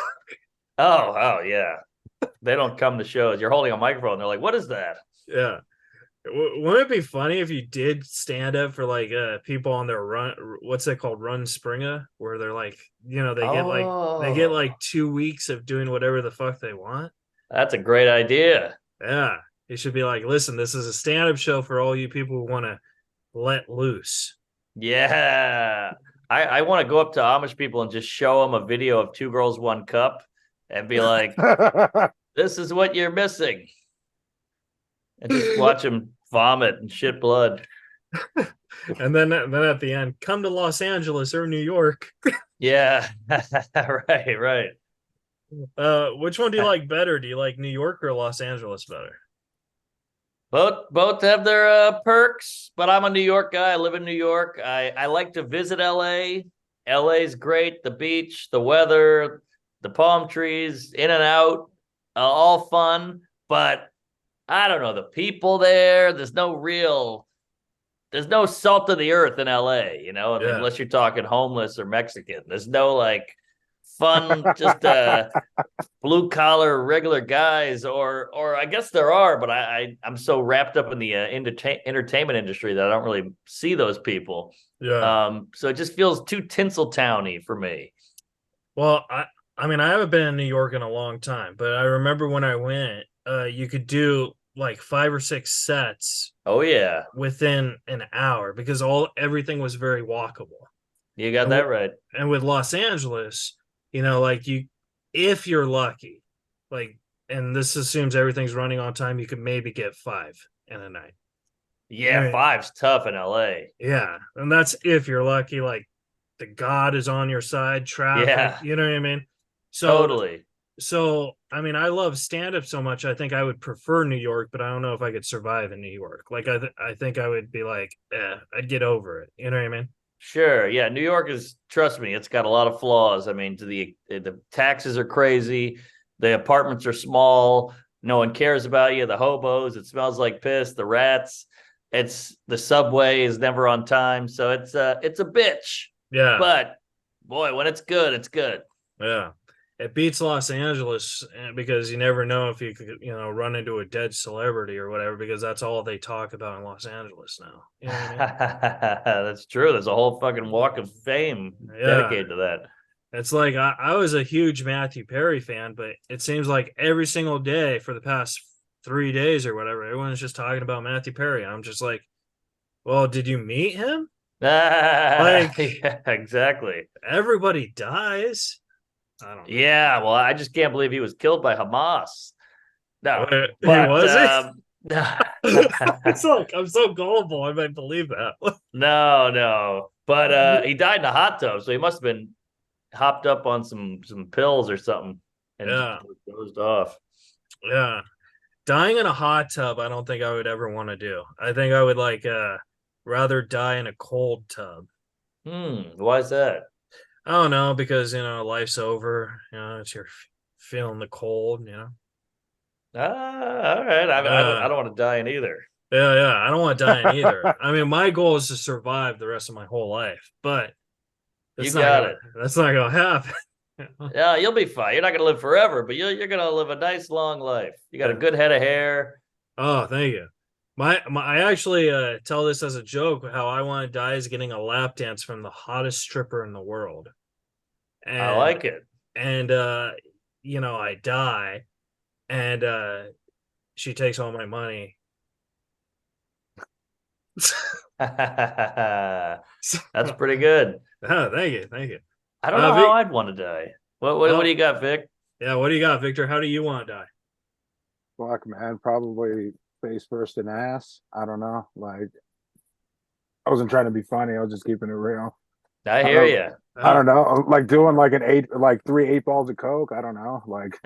Oh, yeah. They don't come to shows. You're holding a microphone. They're like, what is that? Yeah. Wouldn't it be funny if you did stand up for like people on their run? What's that called? Run Springer, where they're like, they get like 2 weeks of doing whatever the fuck they want. That's a great idea. Yeah, you should be like, listen, this is a stand up show for all you people who want to let loose. Yeah. I want to go up to Amish people and just show them a video of Two Girls, One Cup and be like, this is what you're missing. And just watch them vomit and shit blood. And then at the end, come to Los Angeles or New York. Yeah. Right. Which one do you like better? Do you like New York or Los Angeles better? Both have their perks, but I'm a New York guy. I live in New York. I like to visit LA. LA's great. The beach, the weather, the palm trees, in and out, all fun. But I don't know, the people there, there's no salt of the earth in LA, unless you're talking homeless or Mexican. There's no like fun, just blue collar regular guys, or I guess there are, but I'm so wrapped up in the entertainment industry that I don't really see those people. Yeah. So it just feels too Tinseltowny for me. Well, I mean, I haven't been in New York in a long time, but I remember when I went, you could do like 5 or 6 sets Oh yeah, within an hour because everything was very walkable. you got And that right. and with Los Angeles, like if you're lucky, like, and this assumes everything's running on time, you could maybe get 5 in a night. I Yeah, mean, five's tough in LA. yeah, and that's if you're lucky. Like the God is on your side, traffic, Yeah, you know what I mean? So, totally. I mean, I love stand up so much. I think I would prefer New York, but I don't know if I could survive in New York. Like, I think I would be like, I'd get over it. You know what I mean? Sure. Yeah, New York is, trust me, it's got a lot of flaws. I mean, the taxes are crazy, the apartments are small, no one cares about you, the hobos, it smells like piss, the rats, it's the subway is never on time, so it's a bitch. Yeah, But boy, when it's good, it's good. yeah. It beats Los Angeles because you never know if you could, run into a dead celebrity or whatever, because that's all they talk about in Los Angeles now. You know what I mean? That's true. There's a whole fucking walk of fame Yeah. dedicated to that. It's like I was a huge Matthew Perry fan, but it seems like every single day for the past 3 days or whatever, everyone's just talking about Matthew Perry. I'm just like, well, did you meet him? Like, Yeah, exactly. everybody dies. I don't know. Yeah, well, I just can't believe he was killed by Hamas. No, He but was it? no, It's like I'm so gullible. I might believe that. no. But he died in a hot tub, so he must have been hopped up on some pills or something and just Yeah, dozed off. yeah. Dying in a hot tub, I don't think I would ever want to do. I think I would like rather die in a cold tub. Why is that? I don't know, because life's over. It's you're feeling the cold. All right. I don't want to die in either. Yeah, yeah. I don't want to die in either. I mean, my goal is to survive the rest of my whole life, but You that's not got gonna it. that's not gonna happen. Yeah, you'll be fine. You're not going to live forever, but you're going to live a nice long life. You got a good head of hair. Oh, thank you. I actually tell this as a joke. How I want to die is getting a lap dance from the hottest stripper in the world, I and like it. and I die, and she takes all my money. That's pretty good. Oh, thank you. I don't know how Vic, I'd want to die. What do you got, Vic? yeah. What do you got, Victor? How do you want to die? Fuck, man. Probably face first and ass. I don't know. Like, I wasn't trying to be funny. I was just keeping it real. I I hear don't, you. I don't know. Like doing like like 3 8 balls of coke. I don't know. Like,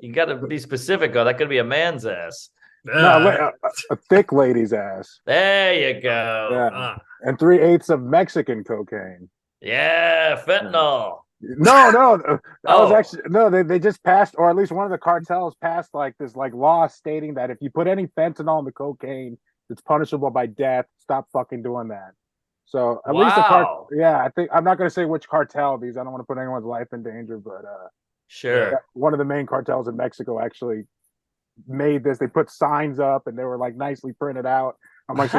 You got to be specific. Oh, that could be a man's ass. no, Uh, a thick lady's ass. There you go. Yeah, and 3/8 of Mexican cocaine. Yeah, fentanyl. No, that was Oh, actually no. They just passed, or at least one of the cartels passed like this like law stating that if you put any fentanyl in the cocaine, it's punishable by death. Stop fucking doing that. So at least wow. yeah, I think I'm not going to say which cartel because I don't want to put anyone's life in danger, but yeah. Sure. one of the main cartels in Mexico actually made this. They put signs up and they were like nicely printed out. I'm like,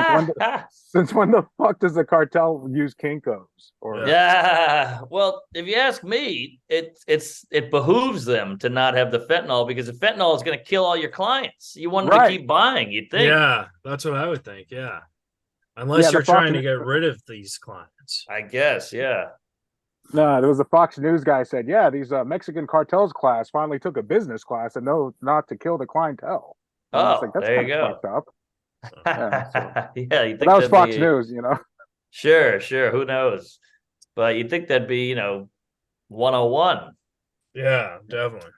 since when the fuck does the cartel use Kinkos? Or Yeah. Well, if you ask me, it behooves them to not have the fentanyl because the fentanyl is going to kill all your clients. You want them to keep buying, you'd think. Yeah, that's what I would think. Yeah. yeah, Unless you're trying to get rid of these clients. I guess, yeah. no, there was a Fox News guy said, yeah, these Mexican cartels class finally took a business class and no, not to kill the clientele. And I was like, Oh, that's there kind you of go. fucked up. Yeah, so. Yeah, you think But that was that'd Fox be News, sure, who knows? But you'd think that'd be, 101. Yeah, definitely.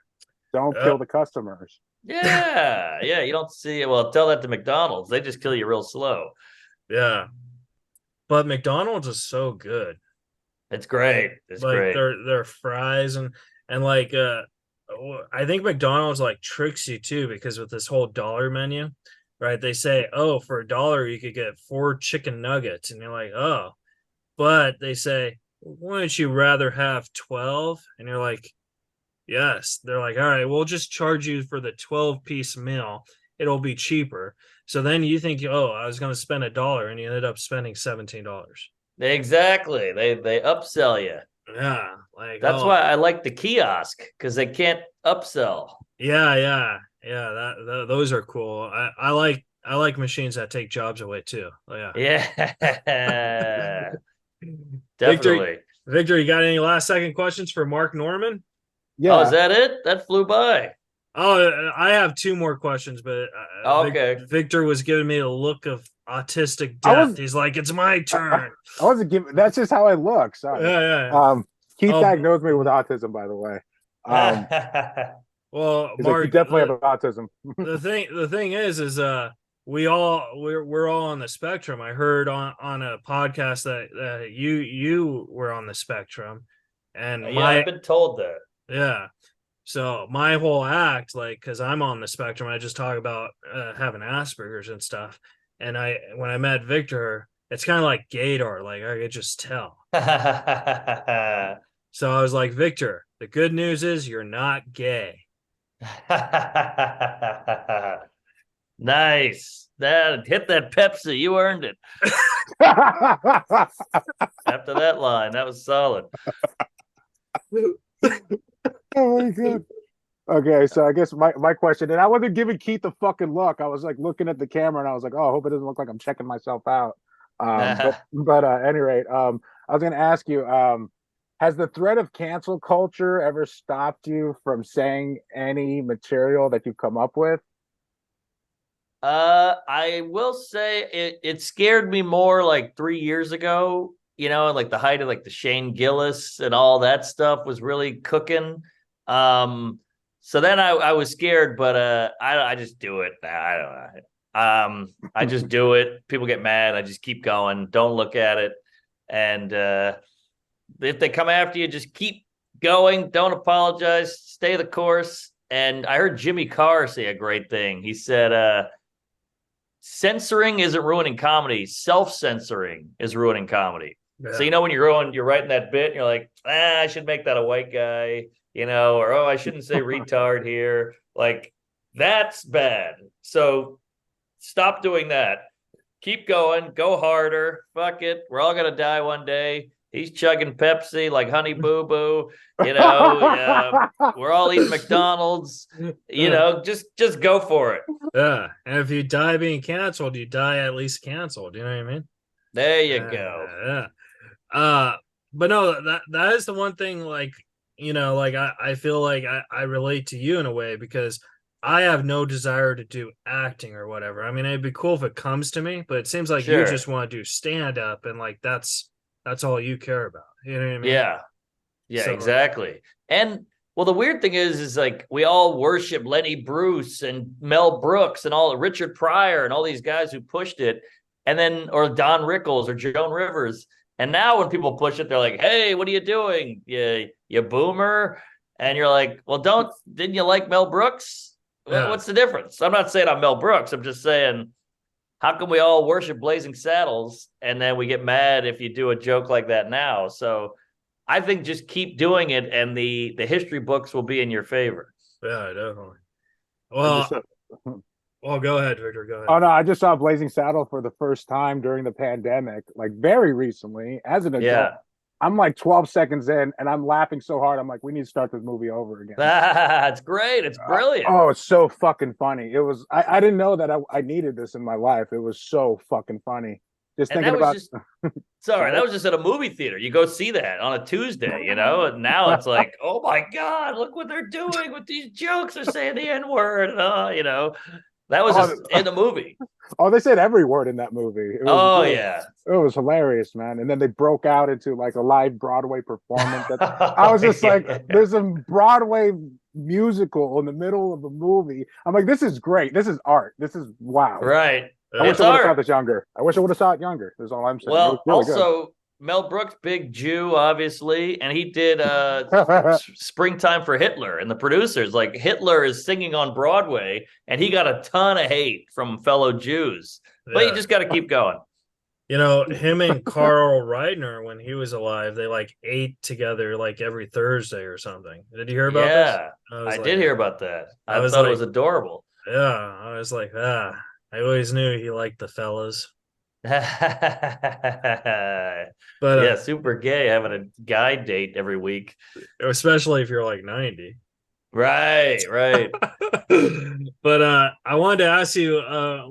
Don't Uh, kill the customers. Yeah, yeah. You don't see well, tell that to McDonald's. They just kill you real slow. yeah. But McDonald's is so good. It's great. It's Like great. their fries and like I think McDonald's like tricks you too, because with this whole dollar menu, right? They say, oh, for $1 you could get 4 chicken nuggets, and you're like, oh, but they say, wouldn't you rather have 12? And you're like, yes. They're like, all right, we'll just charge you for the 12-piece meal. It'll be cheaper. So then you think, oh, I was going to spend $1, and you ended up spending $17. Exactly. They upsell you. Yeah, like, That's oh, why I like the kiosk because they can't upsell. Those are cool. I like machines that take jobs away too. Yeah. Yeah, Victor, definitely. Victor, you got any last second questions for Mark Norman? Oh, is Yeah. that it? That flew by. Oh, I have two more questions, but Okay. Victor was giving me a look of autistic I death. was He's like, "It's my I, turn." I wasn't giving. That's just how I look. Sorry. Yeah. Um, Keith Oh, diagnosed me with autism, by the way. Um, well, he's like, you Mark, definitely have autism. the thing is we're all on the spectrum. I heard on a podcast that you were on the spectrum, and Yeah, I've my been told that. yeah. So my whole act, like, because I'm on the spectrum, I just talk about having Asperger's and stuff. And when I met Victor, it's kind of like Gator, like I could just tell. So I was like, Victor, the good news is you're not gay. Nice. That hit that Pepsi. You earned it. After that line, that was solid. Oh my god. Okay, so I guess my question, and I wasn't giving Keith the fucking look. I was like looking at the camera, and I was like, oh, I hope it doesn't look like I'm checking myself out. At any rate, I was going to ask you, has the threat of cancel culture ever stopped you from saying any material that you've come up with? I will say it scared me more like 3 years ago, like the height of like the Shane Gillis and all that stuff was really cooking. So then I was scared, but I just do it. I don't know. I just do it. People get mad. I just keep going. Don't look at it. And if they come after you, just keep going. Don't apologize. Stay the course. And I heard Jimmy Carr say a great thing. He said, censoring isn't ruining comedy. Self-censoring is ruining comedy. Yeah. So, when you're writing that bit, and you're like, I should make that a white guy, or, oh, I shouldn't say retard here. Like, that's bad. So stop doing that. Keep going. Go harder. Fuck it. We're all going to die one day. He's chugging Pepsi like Honey Boo Boo. We're all eating McDonald's. Just go for it. Yeah. And if you die being canceled, you die at least canceled. You know what I mean? There you go. Yeah. But no, that is the one thing, like, like I feel like I relate to you in a way, because I have no desire to do acting or whatever. I mean, it'd be cool if it comes to me, but it seems like you just want to do stand up, and like that's all you care about. You know what I mean? Yeah, So, exactly. And well, the weird thing is like we all worship Lenny Bruce and Mel Brooks and all Richard Pryor and all these guys who pushed it, and then or Don Rickles or Joan Rivers. And now when people push it, they're like, "Hey, what are you doing? You boomer?" And you're like, "Well, didn't you like Mel Brooks? yeah. What's the difference?" I'm not saying I'm Mel Brooks. I'm just saying, how come we all worship Blazing Saddles and then we get mad if you do a joke like that now? So I think just keep doing it, and the history books will be in your favor. Yeah, definitely. Just, Well, go ahead, Victor. Go ahead. oh no, I just saw Blazing Saddle for the first time during the pandemic, like very recently as an adult. Yeah. I'm like 12 seconds in and I'm laughing so hard. I'm like, we need to start this movie over again. It's great. It's brilliant. Oh, it's so fucking funny. It was, I didn't know that I needed this in my life. It was so fucking funny. Just and thinking about. Sorry, that was just at a movie theater. You go see that on a Tuesday, and now it's like, oh my God, look what they're doing with these jokes. They're saying the N-word, that was just in the movie. Oh, they said every word in that movie. Yeah. It was hilarious, man. And then they broke out into like a live Broadway performance. I was just like, there's a Broadway musical in the middle of a movie. I'm like, this is great. This is art. This is wow. Right. I wish I would have saw this younger. I wish I would have saw it younger. Is all I'm saying. Well, really also good. Mel Brooks, big Jew, obviously, and he did Springtime for Hitler, and the producers, like, Hitler is singing on Broadway, and he got a ton of hate from fellow Jews. But you just got to keep going. Him and Carl Reitner, when he was alive, they like ate together like every Thursday or something. Did you hear about this? I did hear about that. I thought it was adorable. Yeah, I was like, I always knew he liked the fellas. But super gay having a guy date every week, especially if you're like 90. Right, right. But I wanted to ask you,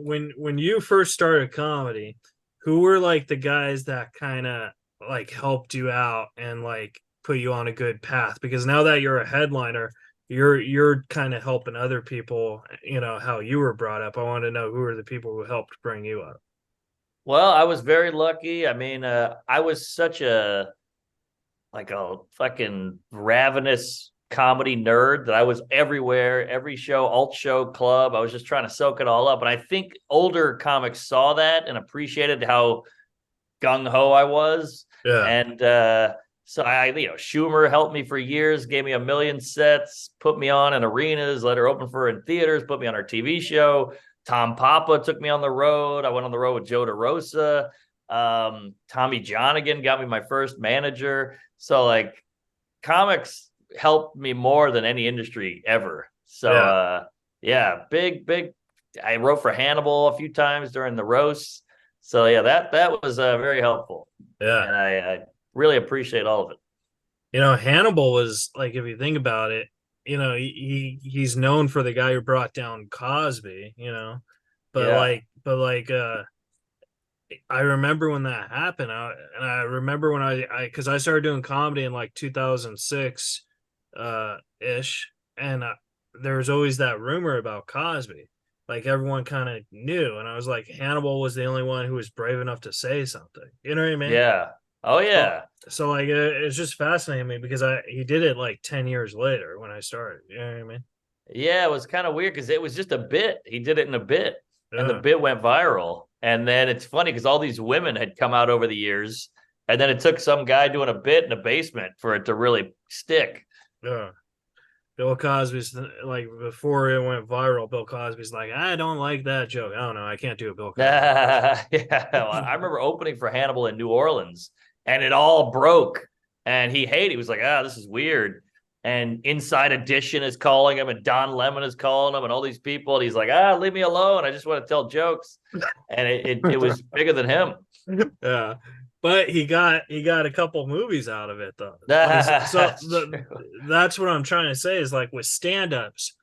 when you first started comedy, who were like the guys that kind of like helped you out and like put you on a good path? Because now that you're a headliner, you're kind of helping other people, how you were brought up. I want to know who are the people who helped bring you up. Well, I was very lucky. I mean, I was such a like a fucking ravenous comedy nerd that I was everywhere, every show, alt show, club. I was just trying to soak it all up. And I think older comics saw that and appreciated how gung ho I was. Yeah. And so Schumer helped me for years, gave me a million sets, put me on in arenas, let her open for her in theaters, put me on her TV show. Tom Papa took me on the road. I went on the road with Joe DeRosa. Tommy Johnigan got me my first manager. So like comics helped me more than any industry ever. So Yeah. Yeah, big. I wrote for Hannibal a few times during the roasts. So yeah, that was very helpful, Yeah. and I really appreciate all of it. Hannibal was like, if you think about it, he's known for the guy who brought down Cosby, but Yeah, I remember when that happened. And I remember when because I started doing comedy in like 2006 ish, and there was always that rumor about Cosby. Like everyone kind of knew, and I was like, Hannibal was the only one who was brave enough to say something. You know what I mean? yeah, oh So, yeah, so like it's just fascinating me because he did it like 10 years later when I started. You know what I mean? yeah. It was kind of weird because it was just a bit. He did it in a bit, and the Yeah, bit went viral. And then it's funny because all these women had come out over the years, and then it took some guy doing a bit in a basement for it to really stick. yeah. Bill Cosby's like before it went viral. Bill Cosby's like, I don't like that joke. I don't know. I can't do a Bill Cosby Yeah, well, I remember opening for Hannibal in New Orleans, and it all broke. And he hated. He was like, "Ah, this is weird." And Inside Edition is calling him, and Don Lemon is calling him, and all these people. And he's like, "Ah, leave me alone. I just want to tell jokes." And it was bigger than him. yeah, but he got a couple movies out of it though. Like so, That's true. that's what I'm trying to say is like with stand-ups,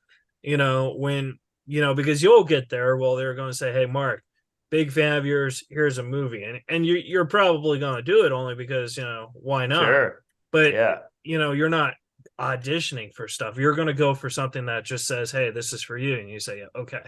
when because you'll get there. Well, they're going to say, "Hey, Mark, big fan of yours. Here's a movie," and you're probably going to do it only because why not? Sure. But Yeah. you're not auditioning for stuff. You're going to go for something that just says, "Hey, this is for you," and you say, "Okay."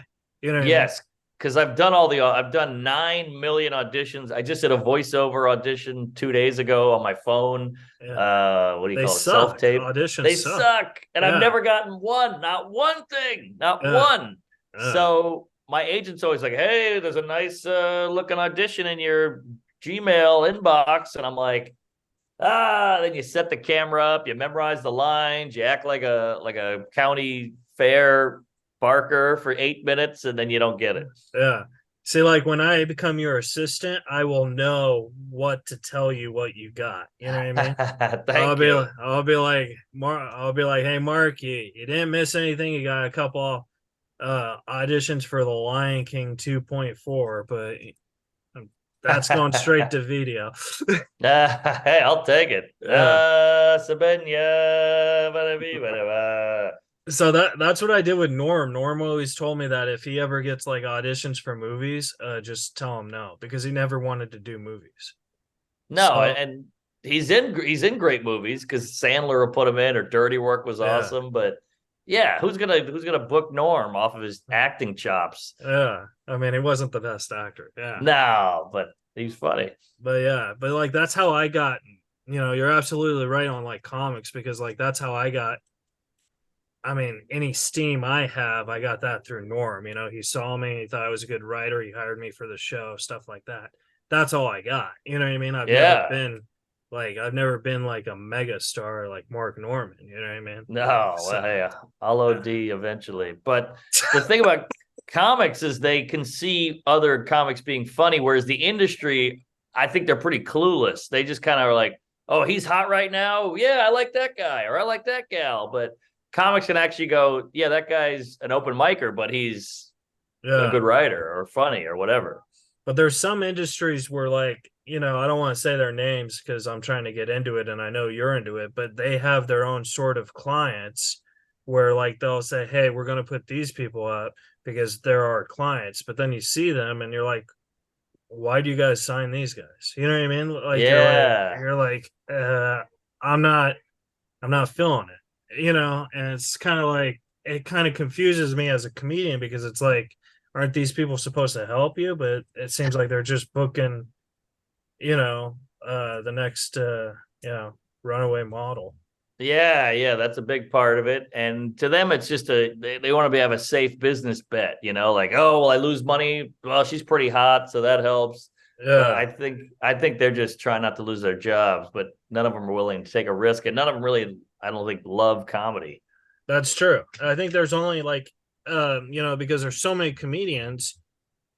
You know what I mean? Yes, because I've done 9 million auditions. I just did a voiceover audition 2 days ago on my phone. Yeah. What do you They call it? Self suck. tape. Auditions They suck. suck, and I've Yeah. never gotten one, not one thing, not Yeah. one. Yeah. So my agent's always like, "Hey, there's a nice looking audition in your Gmail inbox," and I'm like, Then you set the camera up, you memorize the lines, you act like a county fair barker for 8 minutes, and then you don't get it. Yeah. See, like when I become your assistant, I will know what to tell you what you got. You know what I mean? Thank you. I'll be like Mark. I'll be like, hey, Mark, you didn't miss anything. You got a couple auditions for the Lion King 2.4, but that's going straight to video. Hey, I'll take it. Yeah. Sabenya, whatever. So that's what I did with Norm. Norm always told me that if he ever gets like auditions for movies, just tell him no because he never wanted to do movies. No, So and he's in great movies because Sandler will put him in, or Dirty Work was yeah, awesome. But yeah, who's gonna book Norm off of his acting chops? yeah. I mean, he wasn't the best actor. Yeah, No, but he's funny. but yeah, but like that's how I got. You're absolutely right on like comics because like that's how I got. I mean, any steam I have, I got that through Norm. He saw me, he thought I was a good writer, he hired me for the show, stuff like that. That's all I got. You know what I mean? Yeah. I've never been like a mega star like Mark Norman. You know what I mean? No, well, So hey, I'll OD eventually. But the thing about comics is they can see other comics being funny, whereas the industry, I think they're pretty clueless. They just kind of are like, oh, he's hot right now. Yeah, I like that guy, or I like that gal. But comics can actually go, yeah, that guy's an open micer, but he's a yeah, good writer or funny or whatever. but there's some industries where like I don't want to say their names because I'm trying to get into it and I know you're into it, but they have their own sort of clients where like they'll say, hey, we're going to put these people up because they're our clients, but then you see them and you're like, why do you guys sign these guys? You know what I mean? Like Yeah. you're like I'm not I'm not feeling it, you know. And it's kind of like, it kind of confuses me as a comedian because it's like, aren't these people supposed to help you? But it seems like they're just booking, you know, the next you know, runaway model. Yeah, yeah, that's a big part of it. And to them, it's just they want to have a safe business bet, like, oh, well, I lose money. Well, she's pretty hot, so that helps. But Yeah, I think they're just trying not to lose their jobs, but none of them are willing to take a risk, and none of them really, I don't think, love comedy. that's true. I think there's only like you know, because there's so many comedians.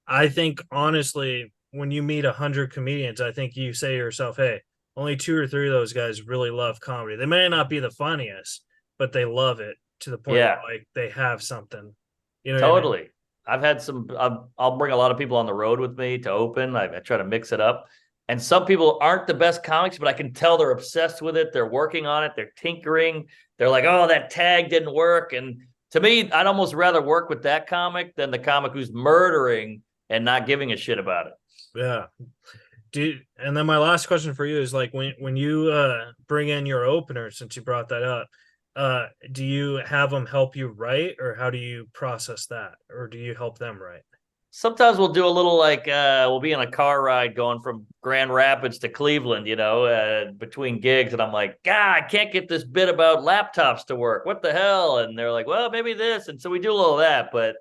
I think honestly, when you meet 100 comedians, I think you say to yourself, hey, only two or three of those guys really love comedy. They may not be the funniest, but they love it to the point where Yeah, like they have something. You know what I mean? totally. I've had some. I'll bring a lot of people on the road with me to open. I try to mix it up. And some people aren't the best comics, but I can tell they're obsessed with it. They're working on it. They're tinkering. They're like, oh, that tag didn't work. And to me, I'd almost rather work with that comic than the comic who's murdering and not giving a shit about it. Yeah. And then my last question for you is like, when you bring in your opener, since you brought that up, do you have them help you write, or how do you process that, or do you help them write? Sometimes we'll do a little like we'll be in a car ride going from Grand Rapids to Cleveland, between gigs, and I'm like, God, I can't get this bit about laptops to work. What the hell? And they're like, well, maybe this, and so we do a little of that, but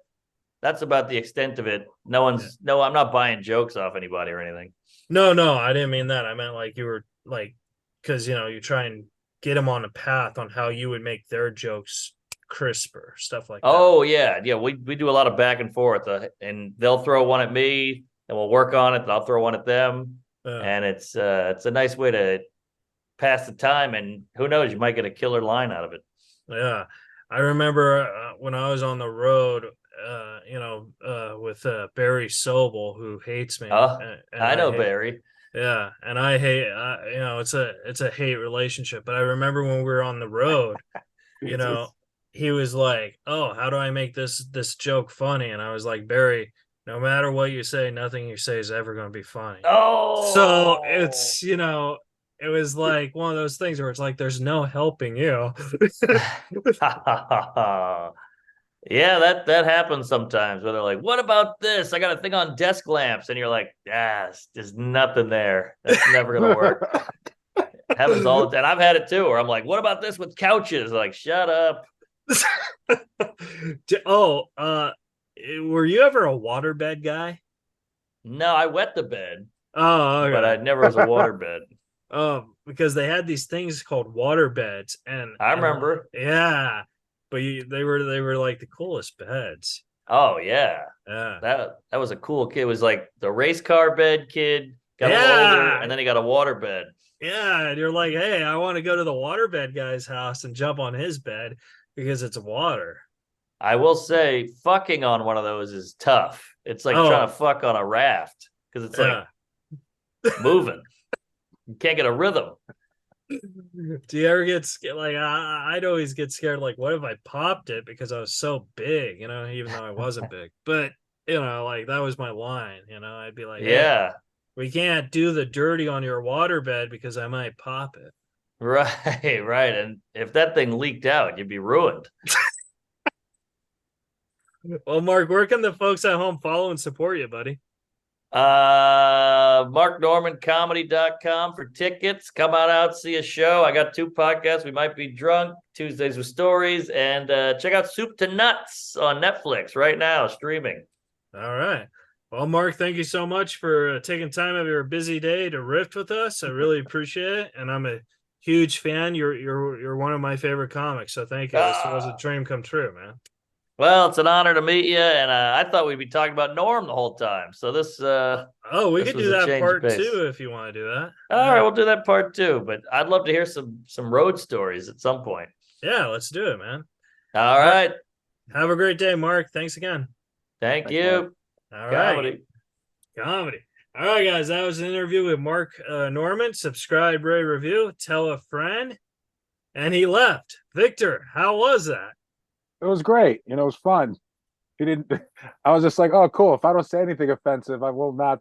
that's about the extent of it. No, I'm not buying jokes off anybody or anything. No, no, I didn't mean that. I meant like you were like, because you know you try and get them on a path on how you would make their jokes crisper, stuff like that. Oh yeah, yeah. We do a lot of back and forth, and they'll throw one at me, and we'll work on it. And I'll throw one at them, Yeah, and it's a nice way to pass the time. And who knows, you might get a killer line out of it. yeah. I remember when I was on the road, with Barry Sobel, who hates me, Oh, and I I know hate. Barry. Yeah, and I hate. It's a hate relationship. But I remember when we were on the road, you know, Jesus. he was like, "Oh, how do I make this joke funny?" And I was like, "Barry, no matter what you say, nothing you say is ever going to be funny." So Oh, it's, it was like one of those things where it's like there's no helping you. yeah, that happens sometimes where they're like, "What about this? I got a thing on desk lamps," and you're like, there's nothing there. That's never gonna work." Happens all the time. I've had it too, where I'm like, "What about this with couches?" Like, shut up. Oh, were you ever a waterbed guy? No, I wet the bed, Oh, but I okay. never was a water bed. Because they had these things called water beds, I and remember. yeah, but they were like the coolest beds. Oh yeah, Yeah, that was a cool kid. It was like the race car bed kid, got a little older, yeah, and then he got a water bed. yeah. And you're like, hey, I want to go to the waterbed guy's house and jump on his bed because it's water. I will say, fucking on one of those is tough. It's like trying Oh, to fuck on a raft because it's like yeah. moving. You can't get a rhythm. Do you ever get scared? Like I'd always get scared. Like, what if I popped it because I was so big? You know, even though I wasn't big. But like that was my line. I'd be like, hey, Yeah, we can't do the dirty on your waterbed because I might pop it. right, right. And if that thing leaked out, you'd be ruined. Well, Mark, where can the folks at home follow and support you, buddy? MarkNormanComedy.com for tickets. Come on out, see a show. I got 2 podcasts. We might be drunk. Tuesdays with Stories, and check out Soup to Nuts on Netflix right now, streaming. All right. Well, Mark, thank you so much for taking time out of your busy day to riff with us. I really appreciate it, and I'm a huge fan. You're one of my favorite comics, so thank you. This was a dream come true, man. Well, it's an honor to meet you, and I thought we'd be talking about Norm the whole time. So this Oh, we this could was do a that change of part pace. two if you want to do that. All right, we'll do that part 2, but I'd love to hear some road stories at some point. Yeah, let's do it, man. All All right. right, Have a great day, Mark. Thanks again. thank Thanks, Mark. you. All right. Comedy. Comedy. All right, guys. That was an interview with Mark Norman. Subscribe, rate, review, tell a friend. And he left. Victor, how was that? It was great. You know, it was fun. He didn't. I was just like, oh, cool. If I don't say anything offensive, I will not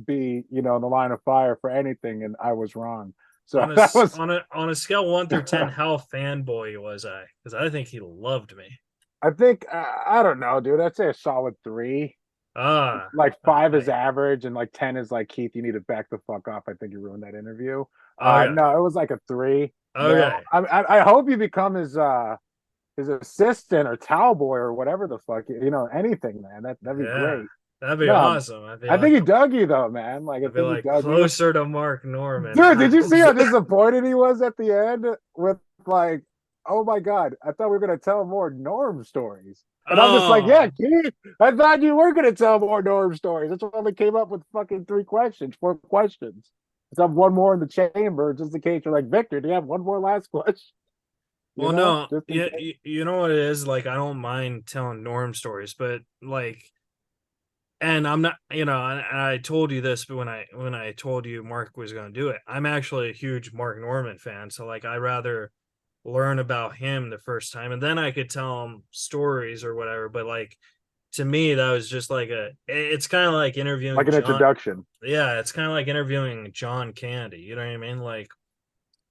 be, you know, in the line of fire for anything. And I was wrong. So that was. On a scale 1 through 10, how fanboy was I? Because I think he loved me. I think I don't know, dude. I'd say a solid 3. Ah, Like 5 is okay. average, and like 10 is like Keith. You need to back the fuck off. I think you ruined that interview. Okay. No, it was like a 3. No, Okay. I hope you become his assistant or towel boy or whatever the fuck, you know, anything, man. That'd be Yeah. great. That'd be No, awesome. I think he dug you though, man. Like I I'd be think he like dug you. closer to Mark Norman. Dude, did you see how disappointed he was at the end with like, oh my god, I thought we were gonna tell more Norm stories. And I'm just like, yeah, Oh, Keith, I thought you were gonna tell more Norm stories. That's why I only came up with fucking 3 questions, 4 questions. So I have one more in the chamber just in case you're like, Victor, do you have one more last question? You well, know, no. just in Yeah, case. you know what it is? Like, I don't mind telling Norm stories, but like, and I'm not, and I told you this, but when I told you Mark was going to do it, I'm actually a huge Mark Norman fan. So like, I rather learn about him the first time, and then I could tell him stories or whatever. But like, to me, that was just like it's kind of like Like interviewing an John. introduction. Yeah, it's kind of like interviewing John Candy. You know what I mean? Like,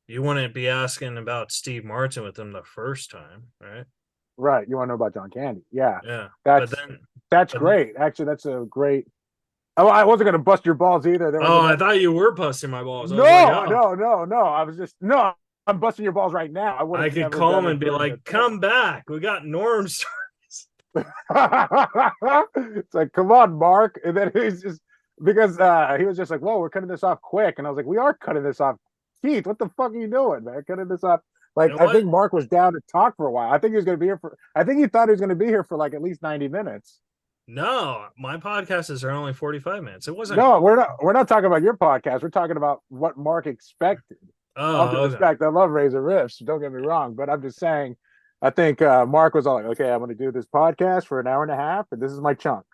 you wouldn't be asking about Steve Martin with him the first time, right? Right. You want to know about John Candy. Yeah. Yeah, but That's then, that's but great. Actually, that's a great. Oh, I wasn't gonna bust your balls either. There was oh, I another. thought you were busting my balls. I was like, No, oh, no, no, no. I was just no. I'm busting your balls right now. I would I have could never call done him it and be during the like, come back. We got Norm stories. It's like, come on, Mark. And then he's just because he was just like, whoa, we're cutting this off quick. And I was like, we are cutting this off. Keith, what the fuck are you doing, man? Cutting this off. Like, And I what? think Mark was down to talk for a while. I think he was gonna be here for I think he thought he was gonna be here for like at least 90 minutes. No, my podcasts are only 45 minutes. It wasn't. No, we're not talking about your podcast. We're talking about what Mark expected. All due Oh, okay. respect, I love Razor Riffs. Don't get me wrong, but I'm just saying, I think Mark was all like, "Okay, I'm going to do this podcast for an hour and a half, and this is my chunk."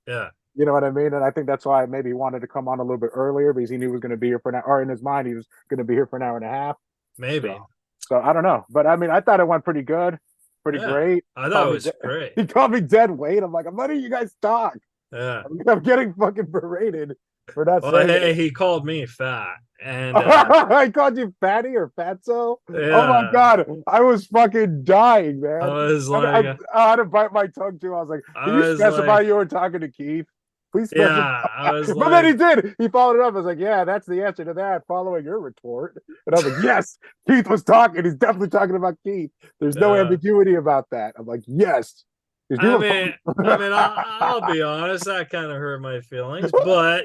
Yeah, You know what I mean? And I think that's why maybe he wanted to come on a little bit earlier because he knew he was going to be here for an hour, or in his mind he was going to be here for an hour and a half. maybe. So I don't know, but I mean, I thought it went pretty good, pretty Yeah, great. I thought Called it me, was great. he called me dead weight. I'm like, I'm letting you guys talk. Yeah. I'm getting fucking berated for not Well, saying hey, it. he called me fat, and I called you fatty or fatso. Oh my yeah, god, I was fucking dying, I man. was I, like, I, I had to bite my tongue too. I was like, "Can I you was specify like, you were talking to Keith? Please specify." yeah, I was But then he like, did. He followed it up. I was like, "Yeah, that's the answer to that." Following your retort, and I was like, "Yes, Keith was talking. He's definitely talking about Keith. There's no uh, ambiguity about that." I'm like, "Yes." Because you I were mean, I mean, I'll be honest, that kind of hurt my feelings, but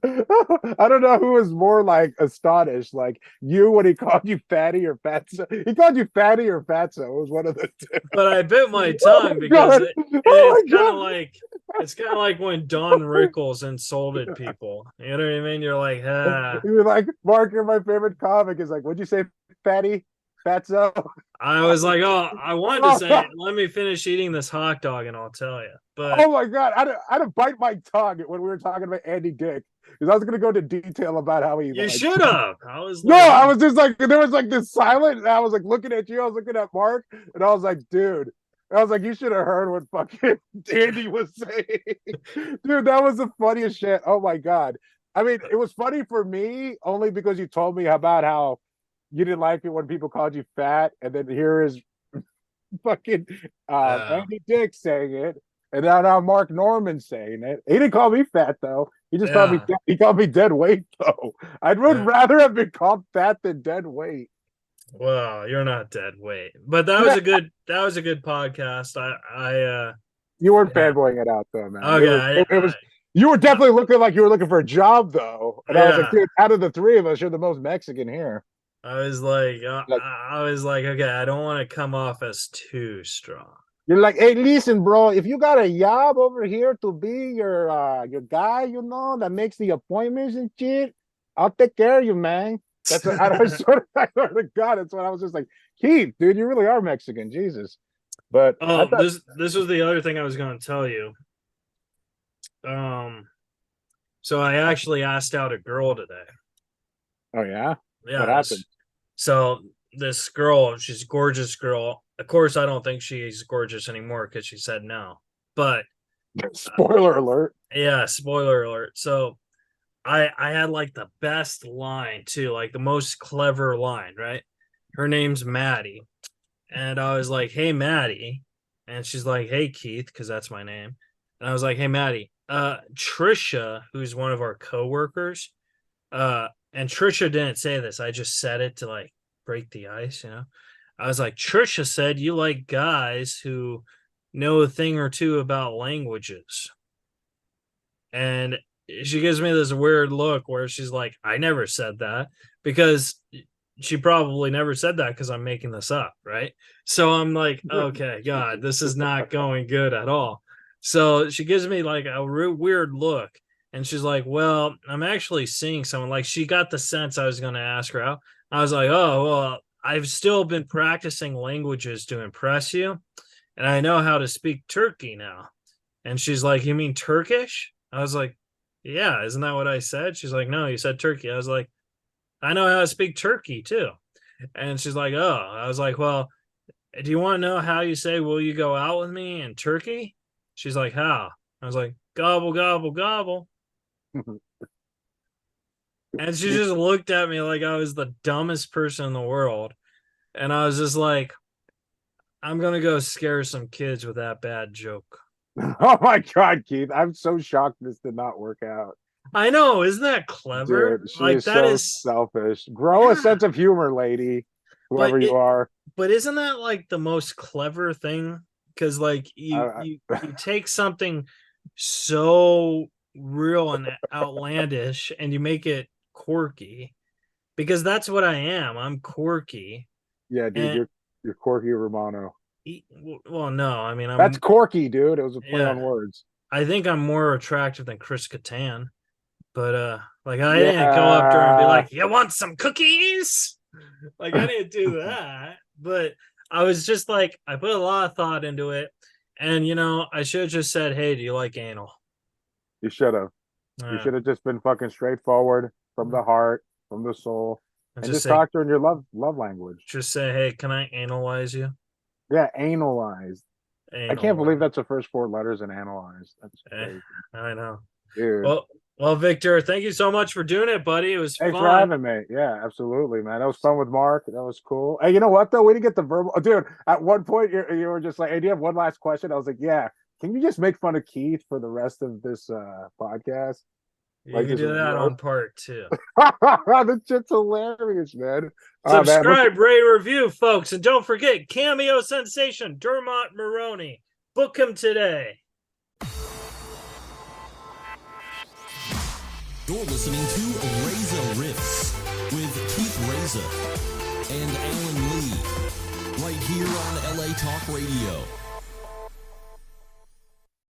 I don't know who was more like astonished, like you when he called you fatty or fatso. He called you fatty or fatso. It was one of the I bit my two. Oh tongue my because god! it's Oh my kind of god! like when Don Rickles insulted people. You know what I mean? You're like, ah. You were like, Mark, you're my favorite comic. Is like, what'd you say, fatty, fatso? I was like, oh, I wanted to say, let me finish eating this hot dog and I'll tell you. But Oh my god! I had to bite my tongue when we were talking about Andy Dick because I was going to go into detail about how he you like. should have. I was No, like, I was just like there was like this silent, and I was like looking at you. I was looking at Mark, and I was like, dude. I was like, you should have heard what fucking Andy was saying. Dude, that was the funniest shit. Oh my god. I mean, it was funny for me only because you told me about how you didn't like it when people called you fat, and then here is fucking yeah, Andy Dick saying it, and now Mark Norman saying it. He didn't call me fat though. He just called me yeah, he called me dead weight though. I would yeah. rather have been called fat than dead weight. Well, you're not dead weight, but Yeah, that was a good podcast. you weren't Yeah. fanboying it out though, man. It Okay, was it was you were definitely looking like you were looking for a job though, and I was like, yeah. dude, out of the three of us, you're the most Mexican here. I Like I was like, okay, I don't want to come off as too strong. you're like, hey, listen, bro, if you got a job over here to be your guy, that makes the appointments and shit, I'll take care of you, man. That's what I swear to God, that's what I was just like, Keith, dude, you really are Mexican, Jesus. But I Oh, thought, this was the other thing I was going to tell you. Um, so I actually asked out a girl today. oh yeah, what Yeah, happened? so this girl, she's a gorgeous girl, of course, I don't think she's gorgeous anymore because she said no. But Spoiler alert. yeah, spoiler alert. So I had like the best line too, like the most clever line, right? Her name's Maddie. And I was like, hey Maddie. And she's like, hey Keith, because that's my name. And I was like, hey Maddie, Trisha, who's one of our coworkers, and Trisha didn't say this. I just said it to like break the ice, you know. I was like, Trisha said you like guys who know a thing or two about languages. And she gives me this weird look where she's like, I never said that, because she probably never said that because I'm making this up, right? So I'm like, okay, God, this is not going good at all. So she gives me like a weird look, and she's like, well, I'm actually seeing someone. Like, she got the sense I was going to ask her out. I was like, oh, well, I've still been practicing languages to impress you, and I know how to speak Turkey now. And she's like, you mean Turkish? I was like, yeah, isn't that what I said? She's like, no, you said Turkey. I was like, I know how to speak Turkey too. And she's like, oh. I was like, well, do you want to know how you say, will you go out with me in Turkey? She's like, how? I was like, gobble, gobble, gobble. And she just looked at me like I was the dumbest person in the world. And I was just like, I'm going to go scare some kids with that bad joke. Oh my God, Keith. I'm so shocked this did not work out. I know, isn't that clever? Dude, she Like, is that so is selfish. Grow a yeah. sense of humor, lady. Whoever you are. But isn't that like the most clever thing? Because like you take something so real and outlandish and you make it quirky, because that's what I am. I'm quirky. Yeah, dude, And you're Corky Romano. well, no, I mean That's Corky, dude. It was a play yeah, on words. I think I'm more attractive than Chris Kattan. But like I didn't go up to her and be Yeah. like, you want some cookies? Like, I didn't do that. But I was just like, I put a lot of thought into it. And you know, I should have just said, hey, do you like anal? You should have. You Uh, should have just been fucking straightforward from the heart, from the soul, and and just just say, talk to her in your love language. just say, hey, can I analyze you? Yeah, analyzed. I can't believe Analyze. that's the first four letters in analyzed. That's Eh, crazy. I know. Dude. Well, Victor, thank you so much for doing it, buddy. It was Thanks for fun. having me. Yeah, absolutely, man. That was fun with Mark. That was cool. Hey, you know what though? We didn't get the verbal. Oh, dude, at one point you were just like, "Hey, do you have one last question?" I was like, "Yeah." Can you just make fun of Keith for the rest of this podcast? You Like can just do that on part 2. that shit's hilarious, man. Oh man, Subscribe, rate, review, folks, and don't forget cameo sensation Dermot Maroney. Book him today. You're listening to Reza Riffs with Keith Reza and Alan Lee right here on LA Talk Radio.